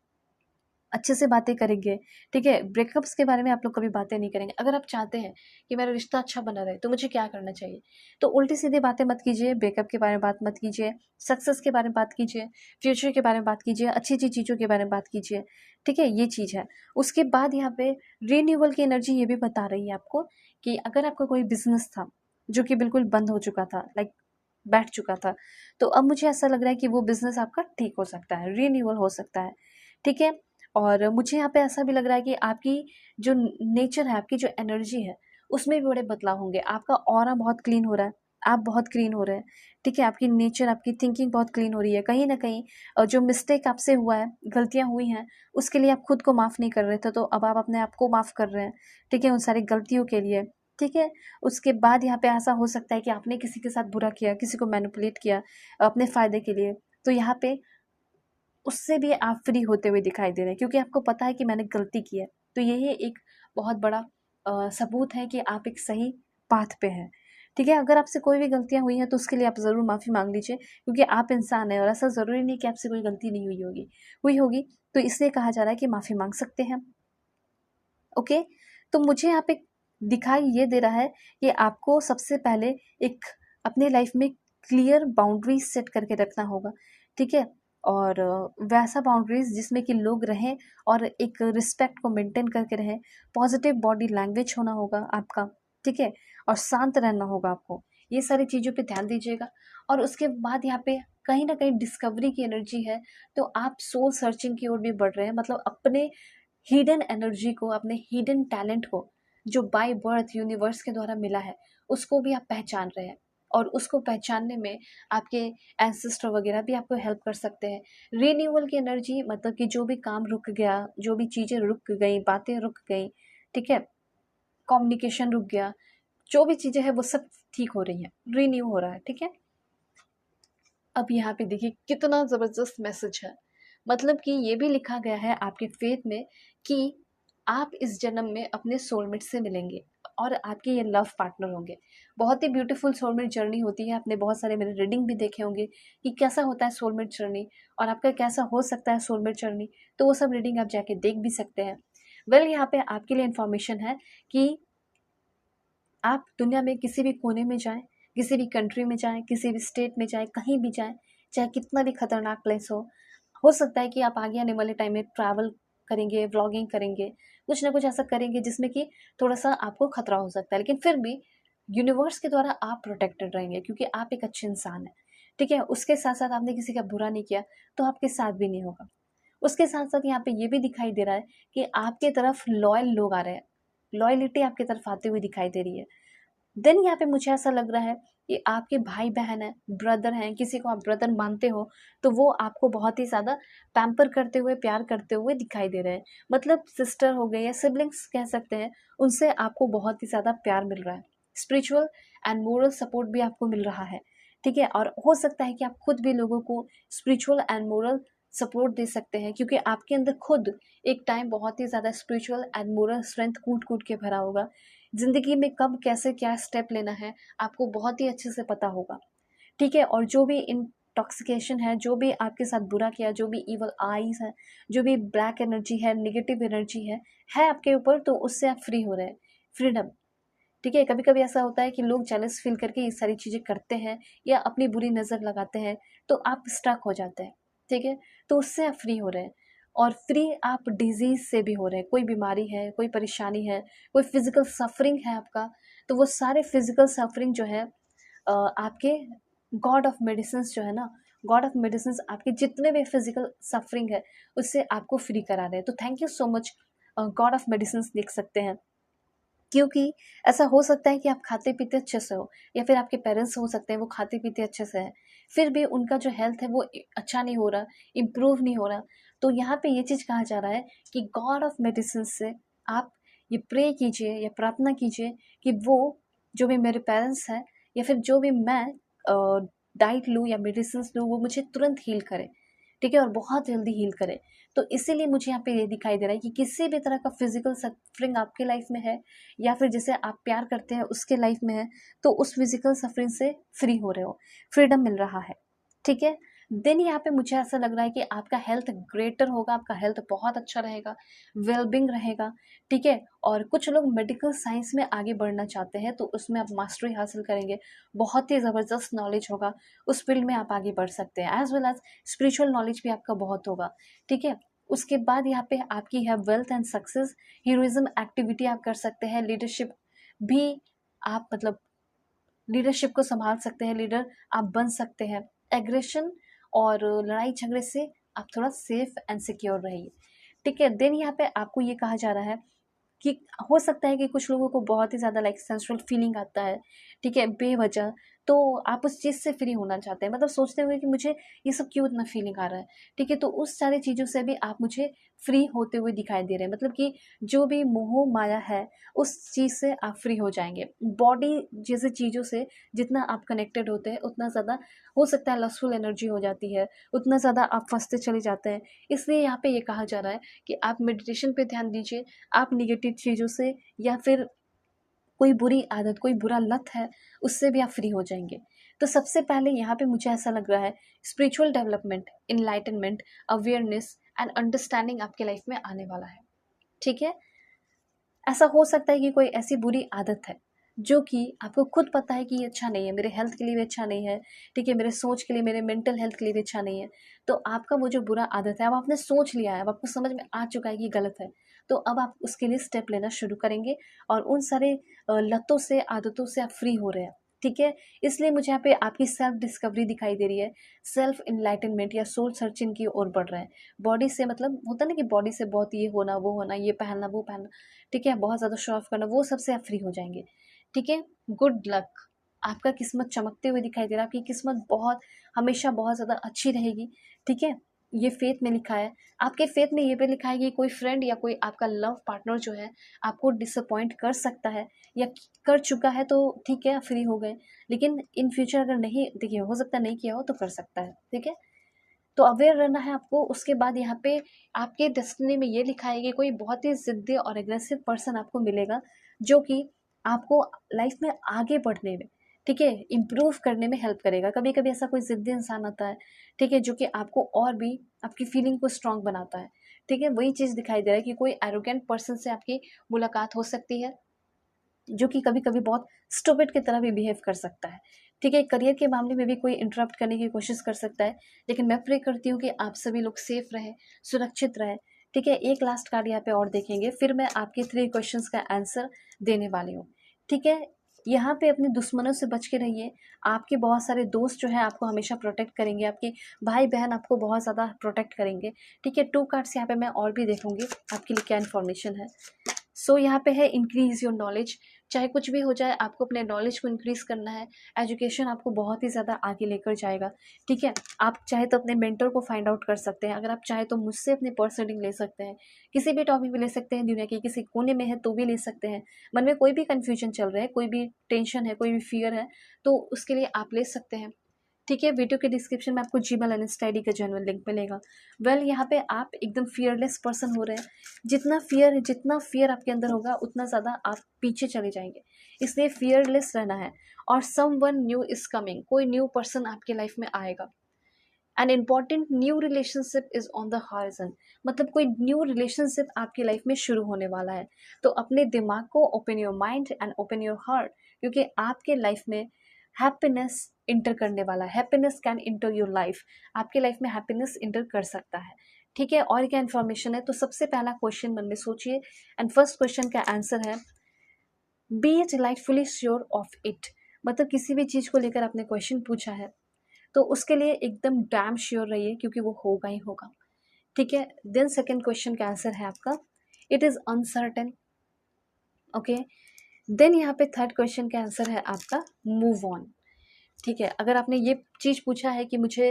अच्छे से बातें करेंगे। ठीक है, ब्रेकअप्स के बारे में आप लोग कभी बातें नहीं करेंगे। अगर आप चाहते हैं कि मेरा रिश्ता अच्छा बना रहे तो मुझे क्या करना चाहिए, तो उल्टी सीधी बातें मत कीजिए, ब्रेकअप के बारे में बात मत कीजिए, सक्सेस के बारे में बात कीजिए, फ्यूचर के बारे में बात कीजिए, अच्छी अच्छी चीज़ों के बारे में बात कीजिए। ठीक है, ये चीज़ है। उसके बाद यहाँ पे रीन्यूअल की एनर्जी ये भी बता रही है आपको कि अगर आपका कोई बिजनेस था जो कि बिल्कुल बंद हो चुका था, लाइक बैठ चुका था, तो अब मुझे ऐसा लग रहा है कि वो बिजनेस आपका ठीक हो सकता है, रीन्यूअल हो सकता है। ठीक है, और मुझे यहाँ पे ऐसा भी लग रहा है कि आपकी जो नेचर है, आपकी जो एनर्जी है, उसमें भी बड़े बदलाव होंगे। आपका ऑरा बहुत क्लीन हो रहा है, आप बहुत क्लीन हो रहे हैं, ठीक है? आपकी नेचर, आपकी थिंकिंग बहुत क्लीन हो रही है। कहीं न कहीं जो मिस्टेक आपसे हुआ है, गलतियाँ हुई हैं, उसके लिए आप खुद को माफ़ नहीं कर रहे थे, तो अब आप अपने आप को माफ़ कर रहे हैं, ठीक है? उन सारी गलतियों के लिए, ठीक है? उसके बाद यहाँ पे ऐसा हो सकता है कि आपने किसी के साथ बुरा किया, किसी को मैनिपुलेट किया अपने फ़ायदे के लिए, तो यहाँ पे उससे भी आप फ्री होते हुए दिखाई दे रहे हैं, क्योंकि आपको पता है कि मैंने गलती की है। तो यही एक बहुत बड़ा सबूत है कि आप एक सही पाथ पे हैं, ठीक है? अगर आपसे कोई भी गलतियाँ हुई हैं तो उसके लिए आप ज़रूर माफ़ी माँग लीजिए, क्योंकि आप इंसान हैं और ऐसा ज़रूरी नहीं कि आपसे कोई गलती नहीं हुई होगी, तो इसलिए कहा जा रहा है कि माफ़ी माँग सकते हैं। ओके? तो मुझे यहाँ पे दिखाई ये दे रहा है कि आपको सबसे पहले एक अपने लाइफ में क्लियर बाउंड्रीज़ सेट करके रखना होगा, ठीक है? और वैसा बाउंड्रीज़ जिसमें कि लोग रहें और एक रिस्पेक्ट को मेंटेन करके रहें, पॉजिटिव बॉडी लैंग्वेज होना होगा आपका, ठीक है? और शांत रहना होगा आपको। ये सारी चीज़ों पे ध्यान दीजिएगा। और उसके बाद यहाँ पे कहीं न कहीं डिस्कवरी की एनर्जी है, तो आप सोल सर्चिंग की ओर भी बढ़ रहे हैं, मतलब अपने हिडन एनर्जी को, अपने हिडन टैलेंट को, जो बाय बर्थ यूनिवर्स के द्वारा मिला है, उसको भी आप पहचान रहे हैं। और उसको पहचानने में आपके एंसेस्टर वगैरह भी आपको हेल्प कर सकते हैं। रिन्यूअल की एनर्जी, मतलब कि जो भी काम रुक गया, जो भी चीज़ें रुक गई, बातें रुक गई, ठीक है? कम्युनिकेशन रुक गया, जो भी चीज़ें हैं वो सब ठीक हो रही हैं, रिन्यू हो रहा है, ठीक है? अब यहाँ पे देखिए कितना ज़बरदस्त मैसेज है। मतलब कि ये भी लिखा गया है आपके फेथ में कि आप इस जन्म में अपने सोलमेट से मिलेंगे और आपके ये लव पार्टनर होंगे। बहुत ही ब्यूटीफुल सोलमेट जर्नी होती है। आपने बहुत सारे मेरे रीडिंग भी देखे होंगे कि कैसा होता है सोलमेट जर्नी और आपका कैसा हो सकता है सोलमेट जर्नी। तो वो सब रीडिंग आप जाके देख भी सकते हैं। वेल, यहाँ पे आपके लिए इन्फॉर्मेशन है कि आप दुनिया में किसी भी कोने में जाएँ, किसी भी कंट्री में जाएँ, किसी भी स्टेट में जाएँ, कहीं भी जाएँ, चाहे कितना भी खतरनाक प्लेस हो सकता है कि आप आगे आने वाले टाइम में ट्रैवल करेंगे, व्लॉगिंग करेंगे, कुछ ना कुछ ऐसा करेंगे जिसमें कि थोड़ा-सा आपको खतरा हो सकता है। लेकिन फिर भी यूनिवर्स के द्वारा आप प्रोटेक्टेड रहेंगे, क्योंकि आप एक अच्छे इंसान हैं, ठीक है? उसके साथ-साथ आपने किसी का बुरा नहीं किया, तो आपके साथ भी नहीं होगा। उसके साथ-साथ यहाँ पे ये भी दिखाई दे रहा है कि आपके तरफ लॉयल लोग आ रहे हैं, लॉयल्टी आपकी तरफ आती हुई दिखाई दे रही है। देन यहाँ पे मुझे ऐसा लग रहा है कि आपके भाई-बहन हैं, ब्रदर हैं, किसी को आप ब्रदर मानते हो, तो वो आपको बहुत ही ज़्यादा पैम्पर करते हुए, प्यार करते हुए दिखाई दे रहे हैं। मतलब सिस्टर हो गए या सिबलिंग्स कह सकते हैं, उनसे आपको बहुत ही ज़्यादा प्यार मिल रहा है। स्पिरिचुअल एंड मोरल सपोर्ट भी आपको मिल रहा है, ठीक है? और हो सकता है कि आप खुद भी लोगों को स्पिरिचुअल एंड मोरल सपोर्ट दे सकते हैं, क्योंकि आपके अंदर खुद एक टाइम बहुत ही ज़्यादा स्पिरिचुअल एंड मोरल स्ट्रेंथ कूट-कूट के भरा होगा। ज़िंदगी में कब कैसे क्या स्टेप लेना है, आपको बहुत ही अच्छे से पता होगा, ठीक है? और जो भी इंटॉक्सिकेशन है, जो भी आपके साथ बुरा किया, जो भी इविल आईज़ है, जो भी ब्लैक एनर्जी है, नेगेटिव एनर्जी है आपके ऊपर, तो उससे आप फ्री हो रहे हैं, फ्रीडम, ठीक है? कभी-कभी ऐसा होता है कि लोग जेलस फ़ील करके ये सारी चीज़ें करते हैं या अपनी बुरी नज़र लगाते हैं, तो आप स्टक हो जाते हैं, ठीक है? तो उससे आप फ्री हो रहे हैं और फ्री आप डिज़ीज़ से भी हो रहे हैं। कोई बीमारी है, कोई परेशानी है, कोई फ़िज़िकल सफ़रिंग है आपका, तो वो सारे फ़िज़िकल सफ़रिंग जो है आपके गॉड ऑफ मेडिसिन्स जो है ना, गॉड ऑफ मेडिसिन्स आपके जितने भी फ़िज़िकल सफ़रिंग है, उससे आपको फ्री करा रहे हैं। तो thank you so much God of medicines लिख सकते हैं। क्योंकि ऐसा हो सकता है कि आप खाते-पीते अच्छे से हो या फिर आपके पेरेंट्स हो सकते हैं वो खाते-पीते अच्छे से हैं, फिर भी उनका जो हेल्थ है वो अच्छा नहीं हो रहा, इम्प्रूव नहीं हो रहा। तो यहाँ पे ये चीज़ कहा जा रहा है कि गॉड ऑफ मेडिसिन्स से आप ये प्रे कीजिए या प्रार्थना कीजिए कि वो जो भी मेरे पेरेंट्स हैं या फिर जो भी मैं डाइट लूँ या मेडिसिन्स लूँ, वो मुझे तुरंत हील करे, ठीक है? और बहुत जल्दी हील करे। तो इसीलिए मुझे यहाँ पे ये दिखाई दे रहा है कि किसी भी तरह का फिज़िकल सफ़रिंग आपके लाइफ़ में है या फिर जिसे आप प्यार करते हैं उसके लाइफ़ में है, तो उस फिज़िकल सफ़रिंग से फ्री हो रहे हो, फ्रीडम मिल रहा है, ठीक है? देन यहाँ पे मुझे ऐसा लग रहा है कि आपका हेल्थ ग्रेटर होगा, आपका हेल्थ बहुत अच्छा रहेगा, वेल-बीइंग रहेगा, ठीक है? और कुछ लोग मेडिकल साइंस में आगे बढ़ना चाहते हैं, तो उसमें आप मास्टरी हासिल करेंगे, बहुत ही ज़बरदस्त नॉलेज होगा, उस फ़ील्ड में आप आगे बढ़ सकते हैं। As well as spiritual knowledge भी आपका बहुत होगा, ठीक है? उसके बाद यहाँ पे आपकी है वेल्थ एंड सक्सेस, हीरोइज़्म एक्टिविटी आप कर सकते हैं, लीडरशिप भी आप मतलब लीडरशिप को सँभाल सकते हैं, लीडर आप बन सकते हैं। एग्रेशन और लड़ाई झगड़े से आप थोड़ा सेफ एंड सिक्योर रहिए, ठीक है? देन यहाँ पे आपको ये कहा जा रहा है कि हो सकता है कि कुछ लोगों को बहुत ही ज़्यादा लाइक सेंसुअल फीलिंग आता है, ठीक है, बेवजह। तो आप उस चीज़ से फ्री होना चाहते हैं, मतलब सोचते हुए कि मुझे ये सब क्यों इतना फीलिंग आ रहा है, ठीक है, तो उस सारी चीज़ों से भी आप मुझे फ्री होते हुए दिखाई दे रहे हैं, मतलब कि जो भी मोह माया है उस चीज़ से आप फ्री हो जाएंगे। बॉडी जैसे चीज़ों से जितना आप कनेक्टेड होते हैं उतना ज़्यादा हो सकता है लस्टफुल एनर्जी हो जाती है, उतना ज़्यादा आप फंसते चले जाते हैं। इसलिए यहाँ पे ये कहा जा रहा है कि आप मेडिटेशन पे ध्यान दीजिए, आप निगेटिव चीज़ों से या फिर कोई बुरी आदत, कोई बुरा लत है, उससे भी आप फ्री हो जाएँगे। तो सबसे पहले यहाँ पे मुझे ऐसा लग रहा है spiritual development, enlightenment, awareness and understanding आपके लाइफ में आने वाला है, ठीक है? ऐसा हो सकता है कि कोई ऐसी बुरी आदत है जो कि आपको खुद पता है कि ये अच्छा नहीं है, मेरे हेल्थ के लिए भी अच्छा नहीं है, ठीक है, मेरे सोच के लिए, मेरे मेंटल हेल्थ के लिए भी अच्छा नहीं है। तो आपका वो जो बुरा आदत है, अब आपने सोच लिया है, अब आपको समझ में आ चुका है कि गलत है, तो अब आप उसके लिए स्टेप लेना शुरू करेंगे और उन सारे लतों से, आदतों से आप फ्री हो रहे हैं, ठीक है? इसलिए मुझे यहाँ पे आपकी सेल्फ डिस्कवरी दिखाई दे रही है, सेल्फ एनलाइटनमेंट या सोल सर्चिंग की ओर बढ़ रहे हैं। बॉडी से मतलब होता है ना कि बॉडी से बहुत ये होना, वो होना, ये पहनना, वो पहनना, ठीक है, बहुत ज़्यादा शो ऑफ करना, वो सबसे आप फ्री हो जाएंगे, ठीक है। गुड लक, आपका किस्मत चमकते हुए दिखाई दे रहा है, आपकी किस्मत बहुत हमेशा बहुत ज़्यादा अच्छी रहेगी, ठीक है। ये फेथ में लिखा है, आपके फेथ में ये भी लिखा है कि कोई फ्रेंड या कोई आपका लव पार्टनर जो है आपको डिसअपॉइंट कर सकता है या कर चुका है, तो ठीक है, फ्री हो गए। लेकिन इन फ्यूचर अगर नहीं, देखिए हो सकता है नहीं किया हो तो कर सकता है, ठीक है। तो अवेयर रहना है आपको। उसके बाद यहाँ पे आपके डेस्टिनी में ये लिखा है कि कोई बहुत ही ज़िद्दी और एग्रेसिव पर्सन आपको मिलेगा जो कि आपको लाइफ में आगे बढ़ने में, ठीक है, इम्प्रूव करने में हेल्प करेगा। कभी कभी ऐसा कोई ज़िद्दी इंसान आता है, ठीक है, जो कि आपको और भी आपकी फीलिंग को स्ट्रांग बनाता है, ठीक है। वही चीज़ दिखाई दे रहा है कि कोई एरोगेंट पर्सन से आपकी मुलाकात हो सकती है जो कि कभी-कभी बहुत स्टूपिड की तरह भी बिहेव कर सकता है। ठीक है, करियर के मामले में भी कोई इंटरप्ट करने की कोशिश कर सकता है, लेकिन मैं प्रे करती हूँ कि आप सभी लोग सेफ रहें, सुरक्षित रहें। ठीक है, एक लास्ट कार्ड यहाँ पे और देखेंगे, फिर मैं आपके 3 क्वेश्चंस का आंसर देने वाली हूँ। ठीक है, यहाँ पे अपने दुश्मनों से बच के रहिए। आपके बहुत सारे दोस्त जो हैं आपको हमेशा प्रोटेक्ट करेंगे, आपके भाई-बहन आपको बहुत ज़्यादा प्रोटेक्ट करेंगे। ठीक है, 2 कार्ड्स यहाँ पे मैं और भी देखूँगी, आपके लिए क्या इन्फॉर्मेशन है। सो यहाँ पे है इंक्रीज योर नॉलेज। चाहे कुछ भी हो जाए, आपको अपने नॉलेज को इंक्रीज करना है। एजुकेशन आपको बहुत ही ज़्यादा आगे लेकर जाएगा, ठीक है। आप चाहे तो अपने मेंटर को फाइंड आउट कर सकते हैं, अगर आप चाहे तो मुझसे अपने पर्सनल रीडिंग ले सकते हैं, किसी भी टॉपिक पे ले सकते हैं, दुनिया के किसी कोने में है तो भी ले सकते हैं। मन में कोई भी कन्फ्यूजन चल रहा है, कोई भी टेंशन है, कोई भी फियर है, तो उसके लिए आप ले सकते हैं, ठीक है। वीडियो के डिस्क्रिप्शन में आपको जीमेल एंड इंस्टा आईडी का जेन्युइन लिंक मिलेगा। वेल, यहाँ पे आप एकदम फियरलेस पर्सन हो रहे हैं। जितना फियर आपके अंदर होगा उतना ज़्यादा आप पीछे चले जाएंगे, इसलिए फियरलेस रहना है। और समवन न्यू इज कमिंग, कोई न्यू पर्सन आपके लाइफ में आएगा। An important new relationship is on the horizon, मतलब कोई न्यू रिलेशनशिप आपकी लाइफ में शुरू होने वाला है। तो अपने दिमाग को open your mind and open your heart, क्योंकि आपके लाइफ में हैप्पीनेस इंटर करने वाला है। Happiness can inter your life, आपके लाइफ में हैप्पीनेस इंटर कर सकता है, ठीक है। और क्या इन्फॉर्मेशन है, तो सबसे पहला क्वेश्चन मन में सोचिए एंड फर्स्ट क्वेश्चन का आंसर है B delightfully sure of it, मतलब किसी भी चीज़ को लेकर आपने क्वेश्चन पूछा है तो उसके लिए एकदम डैम श्योर रहिए, क्योंकि वो होगा ही होगा, ठीक है। देन सेकेंड क्वेश्चन का आंसर है आपका it is uncertain, okay. Then यहाँ पे थर्ड क्वेश्चन का आंसर है आपका मूव ऑन, ठीक है। अगर आपने ये चीज़ पूछा है कि मुझे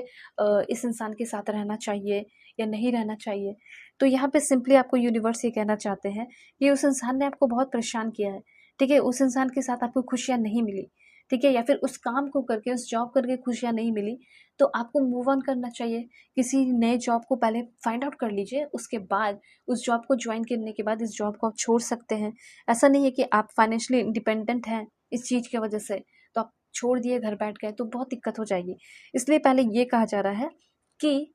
इस इंसान के साथ रहना चाहिए या नहीं रहना चाहिए, तो यहाँ पे सिंपली आपको यूनिवर्स ये कहना चाहते हैं कि उस इंसान ने आपको बहुत परेशान किया है, ठीक है। उस इंसान के साथ आपको खुशियाँ नहीं मिली, ठीक है, या फिर उस काम को करके, उस जॉब करके खुशियाँ नहीं मिली, तो आपको मूव ऑन करना चाहिए। किसी नए जॉब को पहले फाइंड आउट कर लीजिए, उसके बाद उस जॉब को ज्वाइन करने के बाद इस जॉब को आप छोड़ सकते हैं। ऐसा नहीं है कि आप फाइनेंशियली इंडिपेंडेंट हैं इस चीज़ की वजह से तो आप छोड़ दिए, घर बैठ गए, तो बहुत दिक्कत हो जाएगी। इसलिए पहले ये कहा जा रहा है कि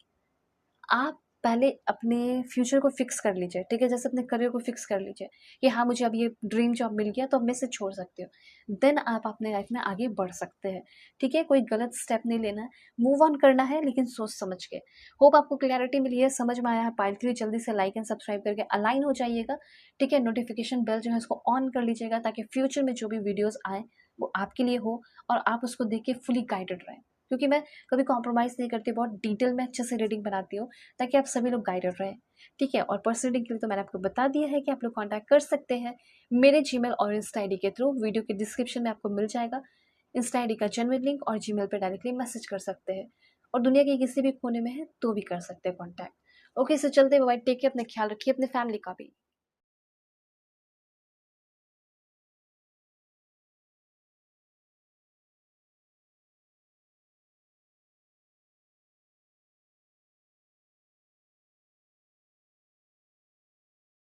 आप पहले अपने फ्यूचर को फिक्स कर लीजिए, ठीक है। जैसे अपने करियर को फिक्स कर लीजिए कि हाँ, मुझे अब ये ड्रीम जॉब मिल गया तो अब मैं इसे छोड़ सकती हूँ। देन आप अपने लाइफ में आगे बढ़ सकते हैं, ठीक है। कोई गलत स्टेप नहीं लेना है, मूव ऑन करना है, लेकिन सोच समझ के। होप आपको क्लैरिटी मिली है, समझ में आया है। पाइल के लिए जल्दी से लाइक एंड सब्सक्राइब करके अलाइन हो जाइएगा, ठीक है। नोटिफिकेशन बेल जो है उसको ऑन कर लीजिएगा, ताकि फ्यूचर में जो भी वीडियोज़ आए वो आपके लिए हो और आप उसको देख के फुली गाइडेड रहें। क्योंकि मैं कभी कॉम्प्रोमाइज़ नहीं करती, बहुत डिटेल में अच्छे से रीडिंग बनाती हूँ ताकि आप सभी लोग गाइडेड रहें, ठीक है। और पर्सनल रीडिंग के लिए तो मैंने आपको बता दिया है कि आप लोग कॉन्टैक्ट कर सकते हैं मेरे जीमेल और इंस्टा आईडी के थ्रू। वीडियो के डिस्क्रिप्शन में आपको मिल जाएगा इंस्टा आईडी का जेन्युइन लिंक, और जीमेल पर डायरेक्टली मैसेज कर सकते हैं, और दुनिया के किसी भी कोने में है तो भी कर सकते हैं कॉन्टैक्ट। ओके, सो चलते हैं, बाय, टेक केयर, अपना ख्याल रखिए, अपने फैमिली का भी।